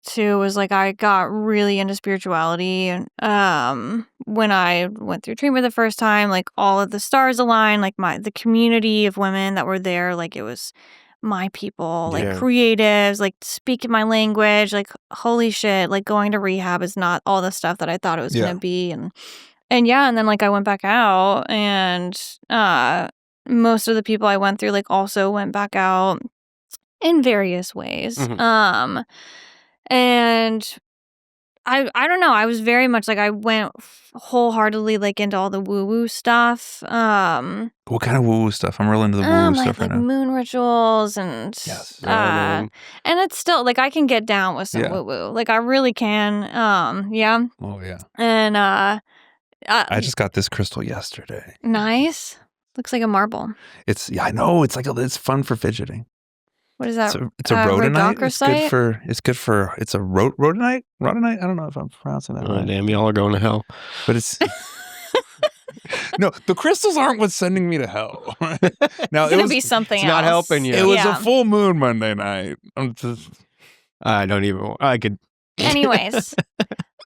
Speaker 3: too was like I got really into spirituality when I went through treatment the first time. Like all of the stars aligned, like the community of women that were there, like it was my people, like creatives, like speaking my language, like holy shit, like going to rehab is not all the stuff that I thought it was gonna be. And then like I went back out, and most of the people I went through like also went back out in various ways.
Speaker 2: Mm-hmm.
Speaker 3: And I don't know, I was very much like I went wholeheartedly like into all the woo-woo stuff.
Speaker 2: What kind of woo-woo stuff? I'm really into the woo-woo stuff right now.
Speaker 3: Moon rituals and and it's still like I can get down with some woo-woo. Like I really can. Yeah.
Speaker 2: Oh yeah.
Speaker 3: And
Speaker 2: I just got this crystal yesterday.
Speaker 3: Nice. Looks like a marble.
Speaker 2: I know. It's like it's fun for fidgeting.
Speaker 3: What is that?
Speaker 2: It's a rhodonite. It's a rhodonite? Rhodonite? I don't know if I'm pronouncing that right.
Speaker 4: Damn, y'all are going to hell.
Speaker 2: But it's no, the crystals aren't what's sending me to hell. Now
Speaker 3: it's gonna be something else.
Speaker 4: Not helping you.
Speaker 2: It was a full moon Monday night.
Speaker 4: I could.
Speaker 3: Anyways,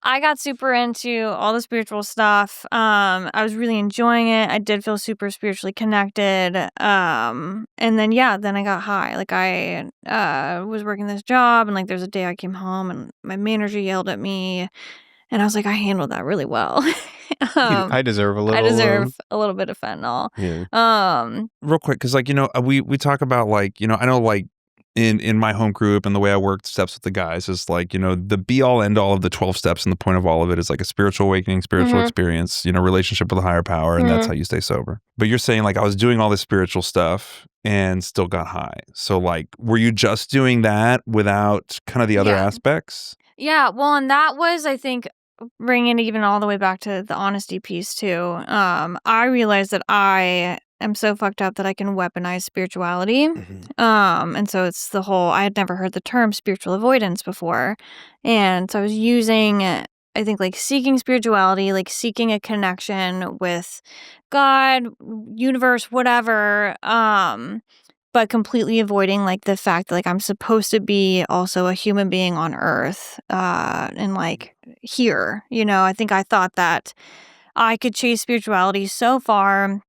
Speaker 3: I got super into all the spiritual stuff. I was really enjoying it. I did feel super spiritually connected. And then I got high. Like I was working this job, and like there's a day I came home and my manager yelled at me, and I was like, I handled that really well.
Speaker 4: I deserve a little.
Speaker 3: I deserve a little bit of fentanyl.
Speaker 2: Yeah. Real quick, because like we talk about like I know like. In my home group and the way I work steps with the guys is like, the be all end all of the 12 steps, and the point of all of it is like a spiritual awakening, spiritual experience, relationship with a higher power. And that's how you stay sober. But you're saying like, I was doing all this spiritual stuff and still got high. So like, were you just doing that without kind of the other aspects?
Speaker 3: Yeah. Well, and that was, I think, bringing it even all the way back to the honesty piece too. I realized that I am so fucked up that I can weaponize spirituality. And so it's the whole, I had never heard the term spiritual avoidance before. And so I was using, I think, like seeking spirituality, like seeking a connection with God, universe, whatever, but completely avoiding like the fact that like I'm supposed to be also a human being on earth, and like here, I think I thought that I could chase spirituality so far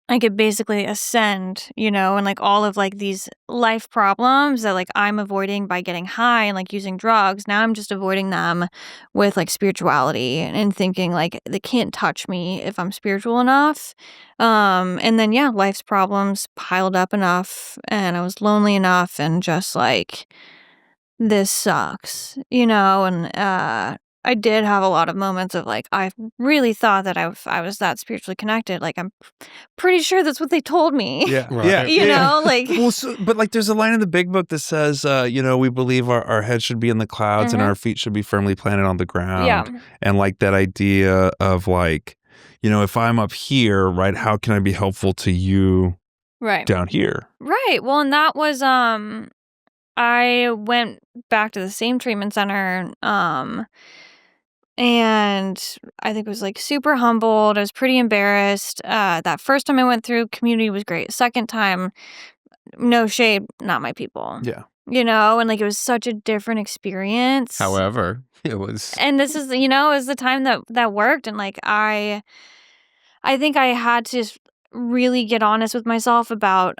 Speaker 3: I could basically ascend, and like all of like these life problems that like I'm avoiding by getting high and like using drugs. Now I'm just avoiding them with like spirituality and thinking like they can't touch me if I'm spiritual enough. And then life's problems piled up enough, and I was lonely enough, and just like this sucks, and I did have a lot of moments of like, I really thought that I was that spiritually connected. Like, I'm pretty sure that's what they told me.
Speaker 2: Yeah. Right.
Speaker 3: Yeah. Like.
Speaker 2: Well, but like there's a line in the big book that says, we believe our head should be in the clouds and our feet should be firmly planted on the ground.
Speaker 3: Yeah.
Speaker 2: And like that idea of like, if I'm up here, right, how can I be helpful to you down here? Right.
Speaker 3: Well, and that was, I went back to the same treatment center, and I think it was like super humbled. I was pretty embarrassed. That first time I went through, community was great. Second time, no shade, not my people.
Speaker 2: Yeah.
Speaker 3: And like it was such a different experience.
Speaker 4: However, it was.
Speaker 3: And this is, it was the time that worked. And like I think I had to really get honest with myself about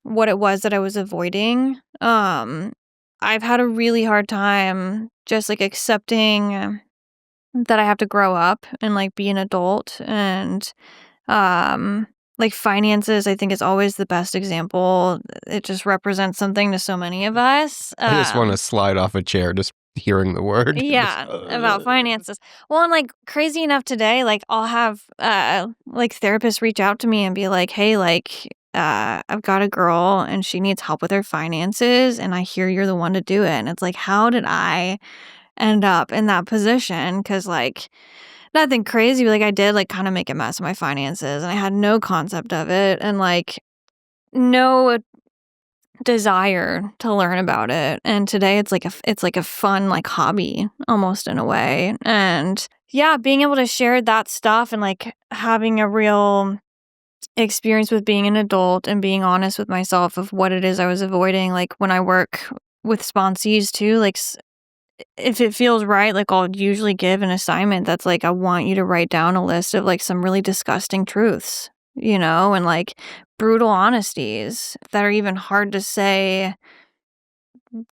Speaker 3: what it was that I was avoiding. I've had a really hard time just like accepting that I have to grow up and like be an adult, and like finances I think is always the best example. It just represents something to so many of us.
Speaker 4: I just want to slide off a chair just hearing the word.
Speaker 3: Yeah, about finances. Well, and like crazy enough today, like I'll have like therapists reach out to me and be like, hey, like I've got a girl and she needs help with her finances, and I hear you're the one to do it. And it's like, how did I end up in that position? Because like nothing crazy, but like I did like kind of make a mess of my finances, and I had no concept of it, and like no desire to learn about it. And today it's like a fun like hobby almost in a way. And yeah, being able to share that stuff and like having a real experience with being an adult and being honest with myself of what it is I was avoiding. Like when I work with sponsees too, like if it feels right, like I'll usually give an assignment that's like, I want you to write down a list of like some really disgusting truths, and like brutal honesties that are even hard to say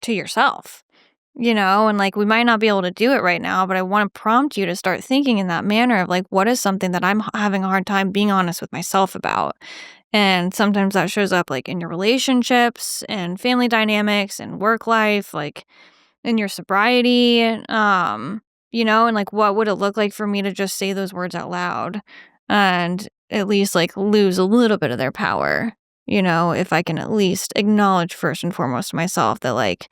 Speaker 3: to yourself, and like we might not be able to do it right now, but I want to prompt you to start thinking in that manner of like, what is something that I'm having a hard time being honest with myself about? And sometimes that shows up like in your relationships and family dynamics and work life, like in your sobriety, and like what would it look like for me to just say those words out loud and at least like lose a little bit of their power, if I can at least acknowledge first and foremost to myself that like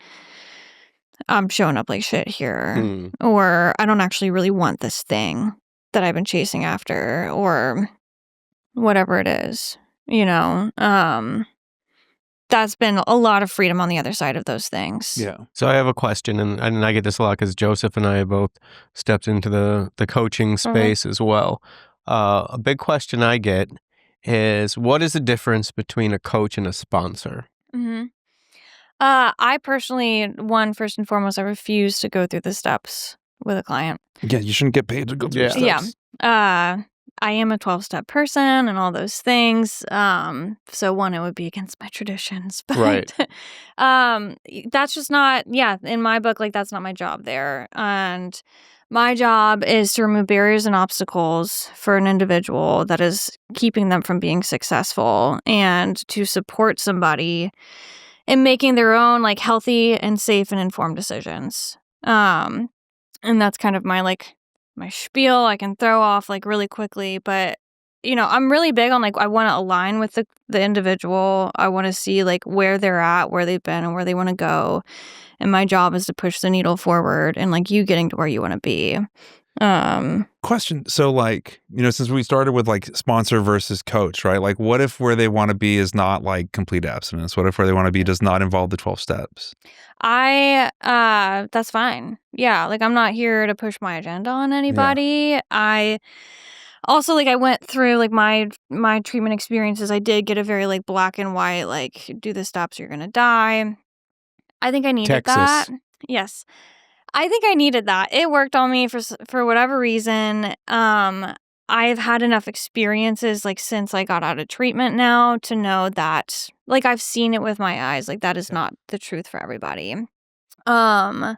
Speaker 3: I'm showing up like shit here, or I don't actually really want this thing that I've been chasing after, or whatever it is, that's been a lot of freedom on the other side of those things.
Speaker 2: Yeah.
Speaker 4: So I have a question, and I get this a lot because Joseph and I have both stepped into the coaching space as well. A big question I get is, what is the difference between a coach and a sponsor?
Speaker 3: I personally, first and foremost, I refuse to go through the steps with a client.
Speaker 2: Yeah, you shouldn't get paid to go through steps.
Speaker 3: Yeah. I am a 12-step person and all those things. So one, it would be against my traditions. But
Speaker 4: right.
Speaker 3: That's just not, in my book, like that's not my job there. And my job is to remove barriers and obstacles for an individual that is keeping them from being successful and to support somebody in making their own like healthy and safe and informed decisions. And that's kind of my spiel I can throw off like really quickly, but I'm really big on like I want to align with the individual. I want to see like where they're at, where they've been, and where they want to go. And my job is to push the needle forward and like you getting to where you want to be.
Speaker 2: Question. So like, since we started with like sponsor versus coach, right? Like what if where they want to be is not like complete abstinence? What if where they want to be does not involve the 12 steps?
Speaker 3: That's fine. Yeah. Like I'm not here to push my agenda on anybody. Yeah. I also like I went through like my treatment experiences. I did get a very like black and white, like do the steps, you're going to die. I think I needed that. Yes. I think I needed that. It worked on me for whatever reason. I've had enough experiences like since I got out of treatment now to know that like I've seen it with my eyes. Like that is not the truth for everybody. And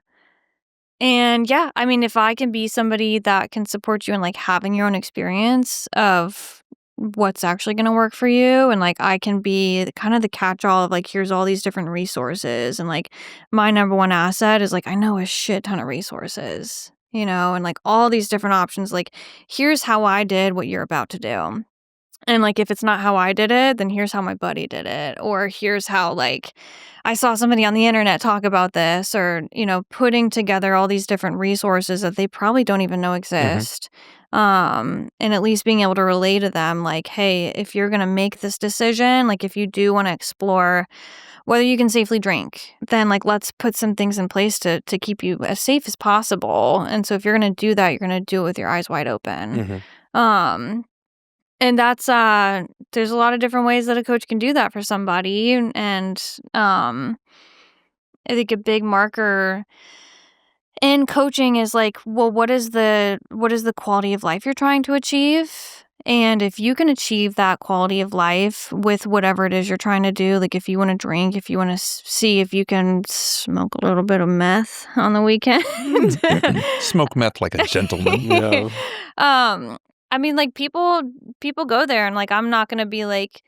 Speaker 3: yeah, I mean, if I can be somebody that can support you in like having your own experience of what's actually going to work for you, and like I can be kind of the catch-all of like here's all these different resources, and like my number one asset is like I know a shit ton of resources, and like all these different options, like here's how I did what you're about to do, and like if it's not how I did it, then here's how my buddy did it, or here's how like I saw somebody on the internet talk about this, or putting together all these different resources that they probably don't even know exist. And at least being able to relay to them like, hey, if you're going to make this decision, like if you do want to explore whether you can safely drink, then like let's put some things in place to keep you as safe as possible. And so if you're going to do that, you're going to do it with your eyes wide open. And that's there's a lot of different ways that a coach can do that for somebody. And I think a big marker in coaching is like, well, what is the quality of life you're trying to achieve? And if you can achieve that quality of life with whatever it is you're trying to do, like if you want to drink, if you want to see if you can smoke a little bit of meth on the weekend.
Speaker 2: Smoke meth like a gentleman.
Speaker 4: Yeah.
Speaker 3: I mean, like people go there and like I'm not going to be like,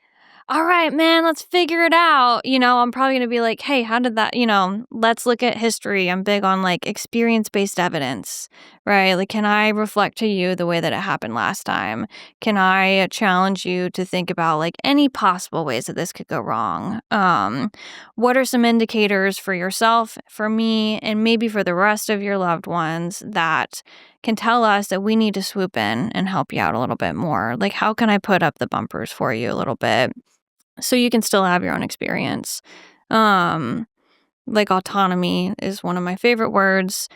Speaker 3: all right, man, let's figure it out. I'm probably going to be like, hey, how did that, let's look at history. I'm big on like experience-based evidence, right? Like, can I reflect to you the way that it happened last time? Can I challenge you to think about like any possible ways that this could go wrong? What are some indicators for yourself, for me, and maybe for the rest of your loved ones that can tell us that we need to swoop in and help you out a little bit more? Like, how can I put up the bumpers for you a little bit so you can still have your own experience? Like autonomy is one of my favorite words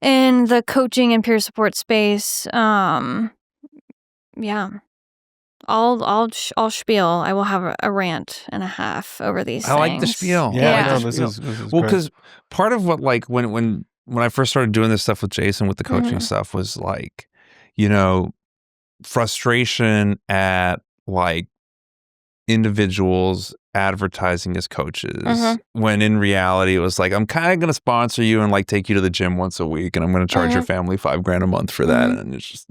Speaker 3: in the coaching and peer support space. Yeah. I'll spiel. I will have a rant and a half over these things.
Speaker 2: I like the spiel.
Speaker 4: Yeah. This is
Speaker 2: well,
Speaker 4: great.
Speaker 2: because part of what like when I first started doing this stuff with Jason with the coaching stuff was like, you know, frustration at like individuals advertising as coaches when in reality it was like, I'm kind of going to sponsor you and like take you to the gym once a week and I'm going to charge your family $5,000 a month for that. And it's just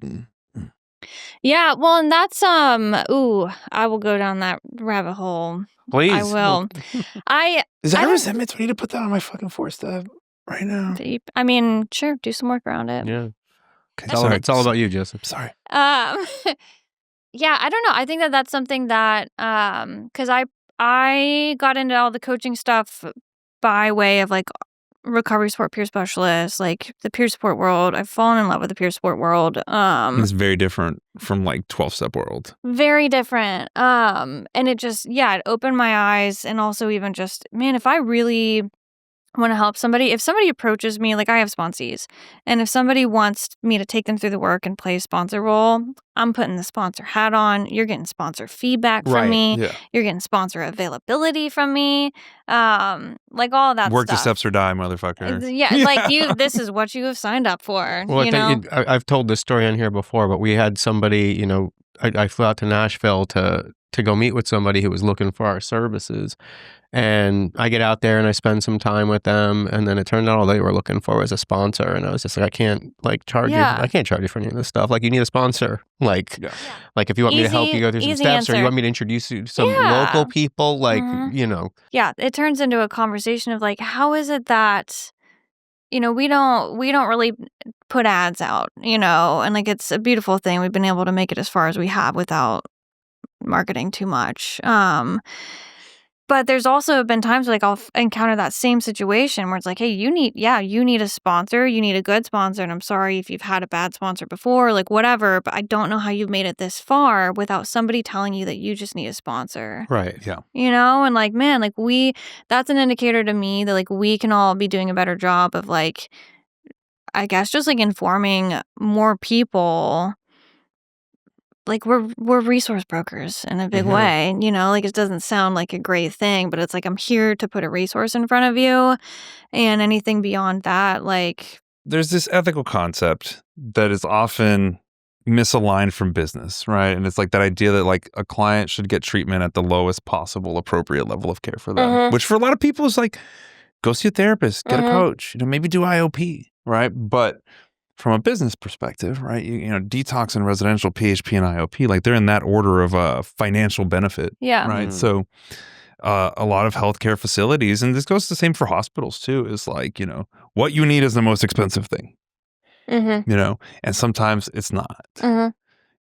Speaker 3: yeah, well, and that's I will go down that rabbit hole.
Speaker 2: Please.
Speaker 3: I will.
Speaker 2: Is that a resentment? Do I need to put that on my fucking forehead right now?
Speaker 3: I mean, sure, do some work around it.
Speaker 4: Yeah.
Speaker 2: Okay,
Speaker 4: It's all about you, Joseph.
Speaker 2: Sorry.
Speaker 3: Yeah, I don't know. I think that's something that because I got into all the coaching stuff by way of like recovery support peer specialist, like the peer support world. I've fallen in love with the peer support world.
Speaker 2: It's very different from like 12-step world.
Speaker 3: Very different. And it just, it opened my eyes. And also even just, man, if I really want to help somebody, if somebody approaches me, like I have sponsees, and if somebody wants me to take them through the work and play a sponsor role, I'm putting the sponsor hat on. You're getting sponsor feedback from me.
Speaker 2: Yeah.
Speaker 3: You're getting sponsor availability from me. Like all of that
Speaker 2: Work
Speaker 3: stuff.
Speaker 2: the steps or die, motherfucker.
Speaker 3: Yeah, like this is what you have signed up for.
Speaker 4: Well,
Speaker 3: you know?
Speaker 4: I've told this story on here before, but we had somebody, you know, I flew out to Nashville to go meet with somebody who was looking for our services. And I get out there and I spend some time with them. And then it turned out all they were looking for was a sponsor. And I was just like, I can't like charge you. I can't charge you for any of this stuff. Like you need a sponsor. Like if you want me to help you go through some steps or you want me to introduce you to some local people, like, you know.
Speaker 3: Yeah. It turns into a conversation of like, how is it that, you know, we don't really put ads out, you know, and like it's a beautiful thing. We've been able to make it as far as we have without marketing too much. But there's also been times like I'll encounter that same situation where it's like, hey, you need a sponsor, you need a good sponsor, and I'm sorry if you've had a bad sponsor before, like whatever, but I don't know how you've made it this far without somebody telling you that you just need a sponsor.
Speaker 2: Right, yeah.
Speaker 3: You know, and like, man, like that's an indicator to me that like we can all be doing a better job of like, I guess just like informing more people. Like we're resource brokers in a big way, you know, like it doesn't sound like a great thing, but it's like, I'm here to put a resource in front of you, and anything beyond that, like.
Speaker 2: There's this ethical concept that is often misaligned from business, right? And it's like that idea that like a client should get treatment at the lowest possible appropriate level of care for them, which for a lot of people is like, go see a therapist, get a coach, you know, maybe do IOP, right? But from a business perspective, right, you know, detox and residential, PHP and IOP, like they're in that order of financial benefit, right? So a lot of healthcare facilities, and this goes the same for hospitals too, is like, you know, what you need is the most expensive thing, you know, and sometimes it's not,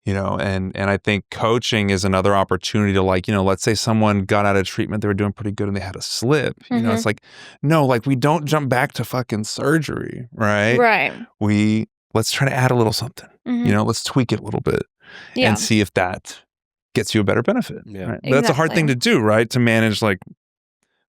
Speaker 2: you know, and I think coaching is another opportunity to like, you know, let's say someone got out of treatment, they were doing pretty good and they had a slip, you know, it's like, no, like we don't jump back to fucking surgery, right?
Speaker 3: Right.
Speaker 2: Let's try to add a little something, you know, let's tweak it a little bit and see if that gets you a better benefit. Yeah. Right? But that's a hard thing to do, right? To manage like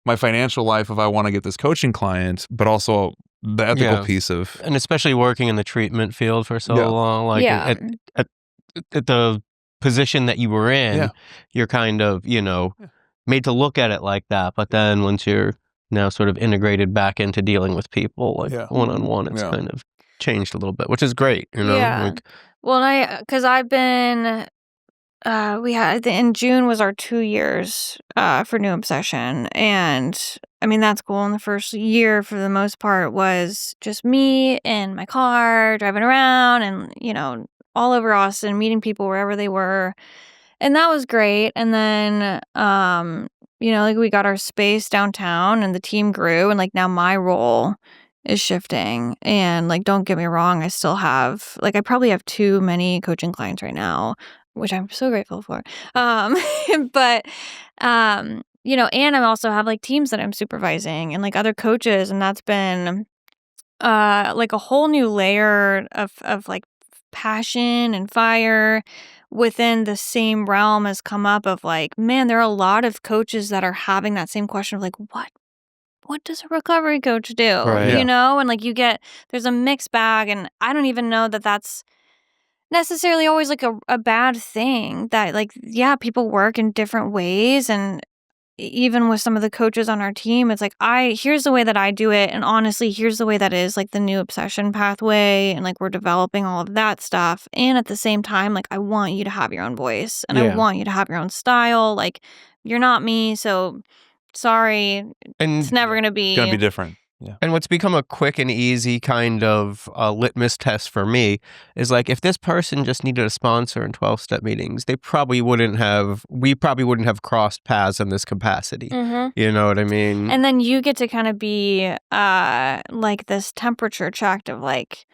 Speaker 2: my financial life if I want to get this coaching client, but also the ethical piece of.
Speaker 4: And especially working in the treatment field for so long, like at the position that you were in, you're kind of, you know, made to look at it like that. But then once you're now sort of integrated back into dealing with people, like one-on-one, it's kind of changed a little bit, which is great, you know? Like,
Speaker 3: well, because I've been, we had, in June was our 2 years for New Obsession. And I mean, that's cool. And the first year for the most part was just me in my car driving around and, you know, all over Austin, meeting people wherever they were. And that was great. And then, you know, like we got our space downtown and the team grew. And like now my role is shifting. And like, don't get me wrong, I still have, like, I probably have too many coaching clients right now, which I'm so grateful for. But, you know, and I also have like teams that I'm supervising and like other coaches. And that's been like a whole new layer of like passion and fire within the same realm has come up of like, man, there are a lot of coaches that are having that same question of like, what does a recovery coach do?
Speaker 4: Right.
Speaker 3: You know, and like there's a mixed bag, and I don't even know that that's necessarily always like a bad thing. That like, yeah, people work in different ways, and even with some of the coaches on our team, it's like, here's the way that I do it. And honestly, here's the way that is like the new obsession pathway. And like, we're developing all of that stuff. And at the same time, like, I want you to have your own voice and I want you to have your own style. Like, you're not me. So sorry.
Speaker 4: And
Speaker 3: it's never going to be.
Speaker 2: It's going to be different. Yeah.
Speaker 4: And what's become a quick and easy kind of litmus test for me is like, if this person just needed a sponsor in 12-step meetings, we probably wouldn't have crossed paths in this capacity.
Speaker 3: Mm-hmm.
Speaker 4: You know what I mean?
Speaker 3: And then you get to kind of be like this temperature check of like,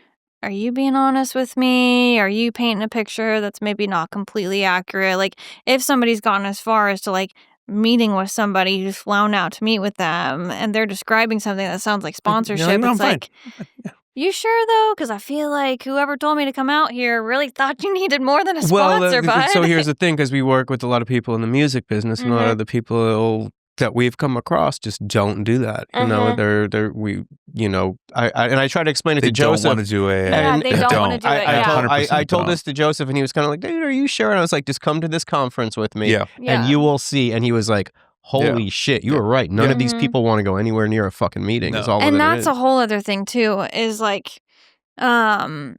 Speaker 3: are you being honest with me? Are you painting a picture that's maybe not completely accurate? Like, if somebody's gotten as far as to like meeting with somebody who's flown out to meet with them and they're describing something that sounds like sponsorship,
Speaker 2: no,
Speaker 3: it's like, you sure though? Because I feel like whoever told me to come out here really thought you needed more than a sponsor, bud.
Speaker 4: So here's the thing, because we work with a lot of people in the music business, and a lot of the people that we've come across just don't do that. You know, I try to explain it to Joseph.
Speaker 2: They don't want to do it.
Speaker 3: They don't want to do it.
Speaker 4: I told this to Joseph, and he was kind of like, dude, are you sure? And I was like, just come to this conference with me, and you will see. And he was like, holy shit, you were right. None of these people want to go anywhere near a fucking meeting. Is all.
Speaker 3: And that's a whole other thing too, is like, we're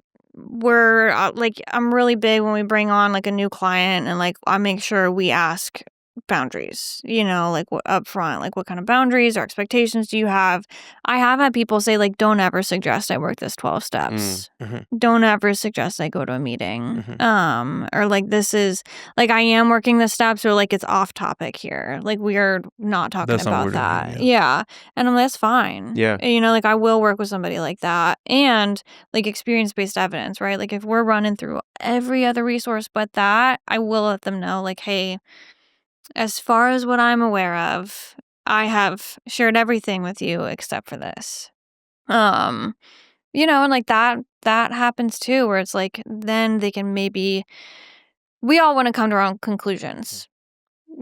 Speaker 3: like, I'm really big when we bring on like a new client, and like I make sure we ask boundaries, you know, like up front, like what kind of boundaries or expectations do you have? I have had people say like, don't ever suggest I work this 12 steps. Don't ever suggest I go to a meeting. Or like, this is like, I am working the steps, or like it's off topic here. Like, we are not talking about that. Yeah. And I'm like, that's fine.
Speaker 4: Yeah.
Speaker 3: You know, like I will work with somebody like that, and like experience-based evidence, right? Like if we're running through every other resource but that, I will let them know like, hey, as far as what I'm aware of, I have shared everything with you except for this. You know, and like that happens too, where it's like, then they can maybe, we all want to come to our own conclusions.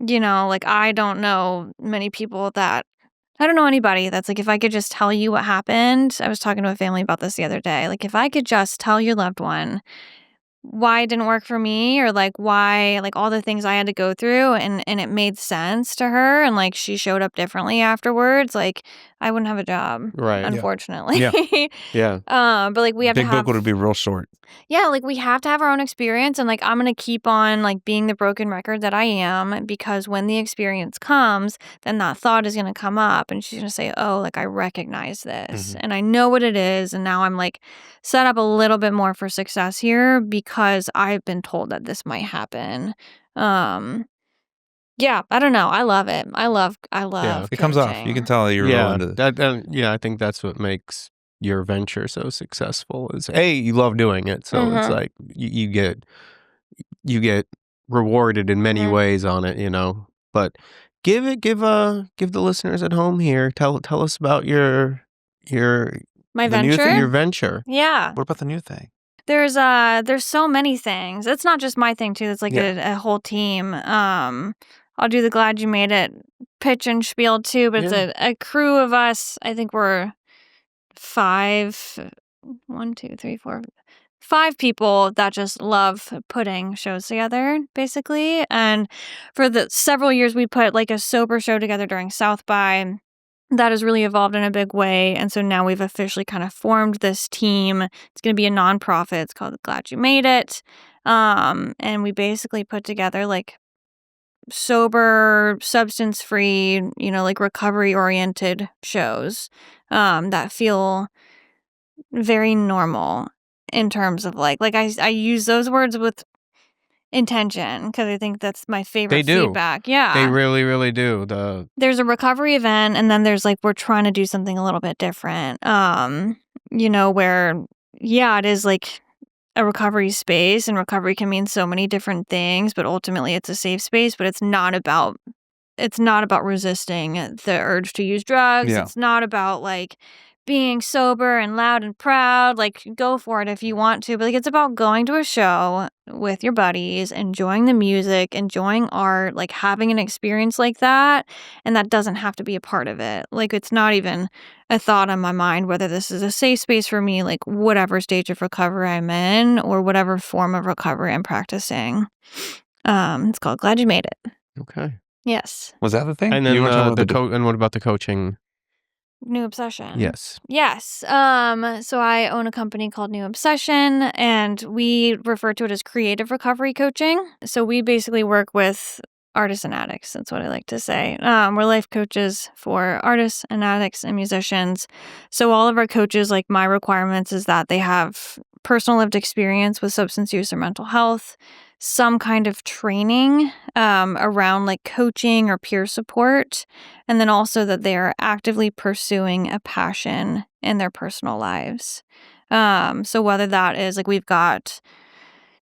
Speaker 3: You know, like I don't know anybody that's like, if I could just tell you what happened. I was talking to a family about this the other day. Like, if I could just tell your loved one why it didn't work for me, or like why, like all the things I had to go through, and it made sense to her, and like she showed up differently afterwards, like I wouldn't have a job,
Speaker 4: right?
Speaker 3: Unfortunately.
Speaker 4: Yeah.
Speaker 3: But like we have
Speaker 2: big
Speaker 3: to have,
Speaker 2: book would be real short.
Speaker 3: Yeah, like we have to have our own experience, and like I'm gonna keep on like being the broken record that I am, because when the experience comes, then that thought is gonna come up, and she's gonna say, oh, like I recognize this, and I know what it is, and now I'm like set up a little bit more for success here because I've been told that this might happen. Yeah, I don't know. I love it. I love
Speaker 2: it comes off. You can tell you're real into
Speaker 4: it. I think that's what makes your venture so successful is, A, you love doing it, so it's like you get rewarded in many ways on it, you know. But give the listeners at home here, tell us about your venture.
Speaker 3: Yeah.
Speaker 2: What about the new thing?
Speaker 3: There's so many things. It's not just my thing too. It's like a whole team. I'll do the Glad You Made It pitch and spiel too, but it's a crew of us. I think we're 5 people that just love putting shows together, basically. And for the several years, we put like a sober show together during South by. That has really evolved in a big way. And so now we've officially kind of formed this team. It's going to be a nonprofit. It's called Glad You Made It. And we basically put together like sober, substance-free, you know, like recovery-oriented shows that feel very normal in terms of like I use those words with intention because I think that's my favorite feedback. Yeah.
Speaker 4: They really, really do.
Speaker 3: There's a recovery event, and then there's like, we're trying to do something a little bit different. You know, where it is like a recovery space, and recovery can mean so many different things, but ultimately it's a safe space, but it's not about resisting the urge to use drugs. It's not about like being sober and loud and proud. Like, go for it if you want to. But like, it's about going to a show with your buddies, enjoying the music, enjoying art, like having an experience like that. And that doesn't have to be a part of it. Like, it's not even a thought on my mind whether this is a safe space for me, like whatever stage of recovery I'm in or whatever form of recovery I'm practicing. It's called Glad You Made It.
Speaker 4: Okay.
Speaker 3: Yes.
Speaker 2: Was that the thing?
Speaker 4: And then and what about the coaching?
Speaker 3: New Obsession.
Speaker 4: Yes.
Speaker 3: Yes. So I own a company called New Obsession, and we refer to it as creative recovery coaching. So we basically work with artists and addicts. That's what I like to say. We're life coaches for artists and addicts and musicians. So all of our coaches, like my requirements is that they have personal lived experience with substance use or mental health, some kind of training around like coaching or peer support, and then also that they are actively pursuing a passion in their personal lives. So whether that is like we've got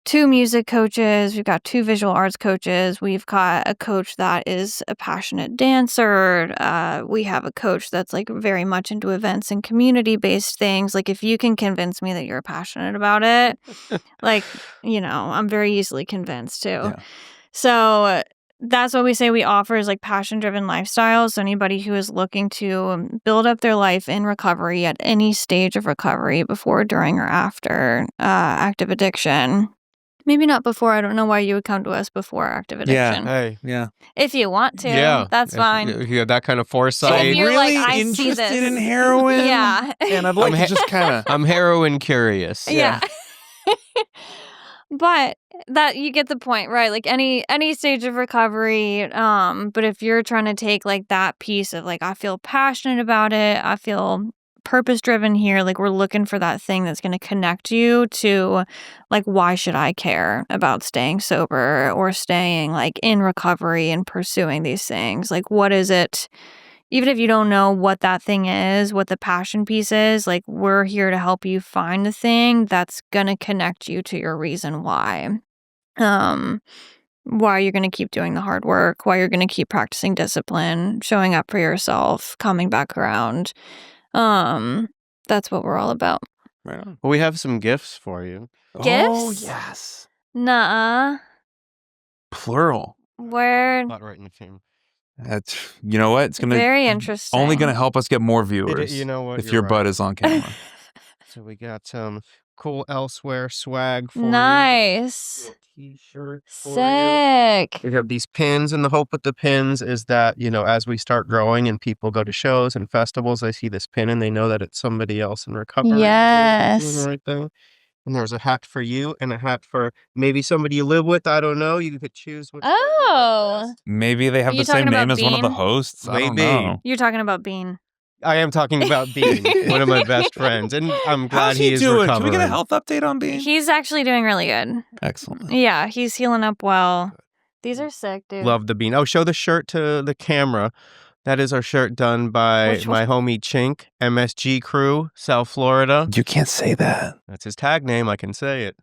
Speaker 3: 2 music coaches, we've got 2 visual arts coaches, we've got a coach that is a passionate dancer, we have a coach that's like very much into events and community-based things. Like if you can convince me that you're passionate about it, like, I'm very easily convinced too.
Speaker 2: Yeah.
Speaker 3: So that's what we say we offer is like passion-driven lifestyles. So anybody who is looking to build up their life in recovery at any stage of recovery, before, during, or after active addiction. Maybe not before. I don't know why you would come to us before active addiction.
Speaker 4: Hey.
Speaker 2: Yeah.
Speaker 3: If you want to, that's fine.
Speaker 4: If you have that kind of foresight.
Speaker 3: If you're
Speaker 2: really
Speaker 3: like, I see
Speaker 2: interested
Speaker 3: this.
Speaker 2: in heroin.
Speaker 3: Yeah.
Speaker 2: And I'd like to just kind of.
Speaker 4: I'm heroin curious.
Speaker 3: Yeah. But that you get the point, right? Like any stage of recovery. But if you're trying to take like that piece of like, I feel passionate about it, I feel purpose driven here, like we're looking for that thing that's going to connect you to like, why should I care about staying sober or staying like in recovery and pursuing these things? Like, what is it? Even if you don't know what that thing is, what the passion piece is, like we're here to help you find the thing that's going to connect you to your reason why. Why you're going to keep doing the hard work, why you're going to keep practicing discipline, showing up for yourself, coming back around. That's what we're all about.
Speaker 2: Right on.
Speaker 4: Well, we have some gifts for you.
Speaker 3: Gifts?
Speaker 2: Oh, yes.
Speaker 3: Nuh-uh.
Speaker 2: Plural.
Speaker 3: Where?
Speaker 4: Not right in the camera.
Speaker 2: That's, you know what? It's gonna
Speaker 3: Very interesting.
Speaker 2: only going to help us get more viewers.
Speaker 4: You know what?
Speaker 2: if
Speaker 4: You're
Speaker 2: your
Speaker 4: right.
Speaker 2: butt is on camera.
Speaker 4: So we got some cool elsewhere swag for
Speaker 3: Nice.
Speaker 4: you. T-shirt for you.
Speaker 3: Sick.
Speaker 4: We have these pins, and the hope with the pins is that, as we start growing and people go to shows and festivals, they see this pin and they know that it's somebody else in recovery.
Speaker 3: Yes.
Speaker 4: Doing the right thing. And there's a hat for you and a hat for maybe somebody you live with. I don't know. You could choose which.
Speaker 3: Oh.
Speaker 2: Maybe they have
Speaker 3: Are you
Speaker 2: the same
Speaker 3: talking
Speaker 2: name
Speaker 3: about
Speaker 2: as one of the
Speaker 3: Bean?
Speaker 2: hosts. I don't
Speaker 4: Maybe.
Speaker 2: know.
Speaker 3: You're talking about Bean.
Speaker 4: I am talking about Bean, one of my best friends, and I'm glad
Speaker 2: How's
Speaker 4: he is
Speaker 2: doing?
Speaker 4: recovering.
Speaker 2: Can we get a health update on Bean?
Speaker 3: He's actually doing really good.
Speaker 2: Excellent.
Speaker 3: Yeah, he's healing up well. These are sick, dude.
Speaker 4: Love the Bean. Oh, show the shirt to the camera. That is our shirt done by
Speaker 3: Which
Speaker 4: my homie Chink, MSG Crew, South Florida.
Speaker 2: You can't say that.
Speaker 4: That's his tag name. I can say it.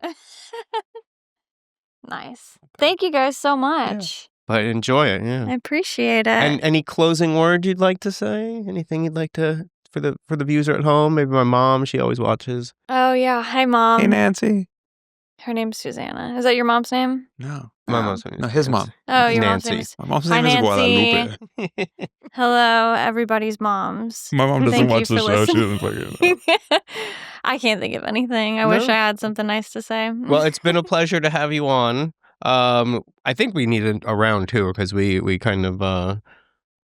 Speaker 3: Nice. Thank you guys so much.
Speaker 4: But enjoy it, yeah.
Speaker 3: I appreciate it.
Speaker 4: And any closing words you'd like to say? Anything you'd like to for the viewer at home? Maybe my mom, she always watches.
Speaker 3: Oh, yeah. Hi, Mom.
Speaker 2: Hey, Nancy.
Speaker 3: Her name's Susanna. Is that your mom's name?
Speaker 2: No.
Speaker 4: My
Speaker 3: Oh.
Speaker 4: mom's name is
Speaker 2: No, his mom.
Speaker 3: Oh, your mom's
Speaker 4: Nancy.
Speaker 3: name is...
Speaker 2: My mom's
Speaker 3: Hi,
Speaker 2: name is
Speaker 3: Nancy.
Speaker 2: Guadalupe.
Speaker 3: Hello, everybody's moms.
Speaker 2: My mom doesn't
Speaker 3: Thank you
Speaker 2: watch the
Speaker 3: for
Speaker 2: show. She
Speaker 3: listening.
Speaker 2: doesn't fucking know.
Speaker 3: I can't think of anything. I wish
Speaker 4: No?
Speaker 3: I had something nice to say.
Speaker 4: Well, it's been a pleasure to have you on. I think we needed a round two because we kind of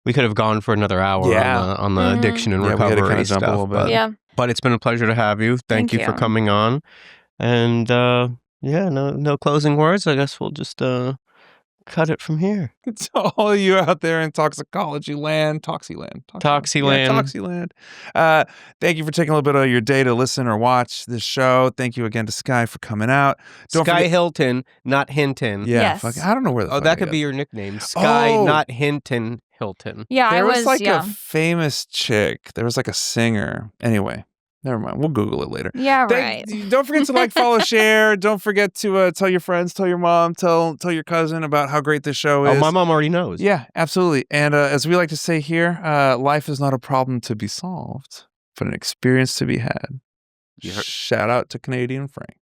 Speaker 4: we could have gone for another hour
Speaker 2: Yeah.
Speaker 4: on the
Speaker 3: Mhm.
Speaker 4: addiction and
Speaker 2: Yeah, we had to
Speaker 4: recovery
Speaker 2: kinda jump a
Speaker 4: stuff.
Speaker 2: little bit.
Speaker 4: But,
Speaker 3: Yeah.
Speaker 4: but it's been a pleasure to have you. Thank you for
Speaker 3: you.
Speaker 4: coming on. And yeah, no closing words. I guess we'll just cut it from here.
Speaker 2: To all of you out there in toxicology land, Toxyland.
Speaker 4: Toxyland.
Speaker 2: Yeah, Toxyland. Thank you for taking a little bit of your day to listen or watch this show. Thank you again to Skye for coming out. Don't
Speaker 4: Skye
Speaker 2: forget-
Speaker 4: Hilton, not Hinton.
Speaker 2: Yeah,
Speaker 3: Yes.
Speaker 2: fuck, I don't know where the
Speaker 4: Oh,
Speaker 2: fuck
Speaker 4: that
Speaker 2: I
Speaker 4: could
Speaker 2: got
Speaker 4: be
Speaker 2: it.
Speaker 4: your nickname. Skye,
Speaker 2: Oh.
Speaker 4: not Hinton, Hilton.
Speaker 3: Yeah,
Speaker 2: There
Speaker 3: I
Speaker 2: was like
Speaker 3: yeah.
Speaker 2: a famous chick. There was like a singer. Anyway, never mind. We'll Google it later.
Speaker 3: Yeah, right.
Speaker 2: Don't forget to like, follow, share. Don't forget to tell your friends, tell your mom, tell your cousin about how great this show is.
Speaker 4: Oh, my mom already knows.
Speaker 2: Yeah, absolutely. And as we like to say here, life is not a problem to be solved. but an experience to be had.
Speaker 5: You heard-
Speaker 2: Shout out to Canadian Frank.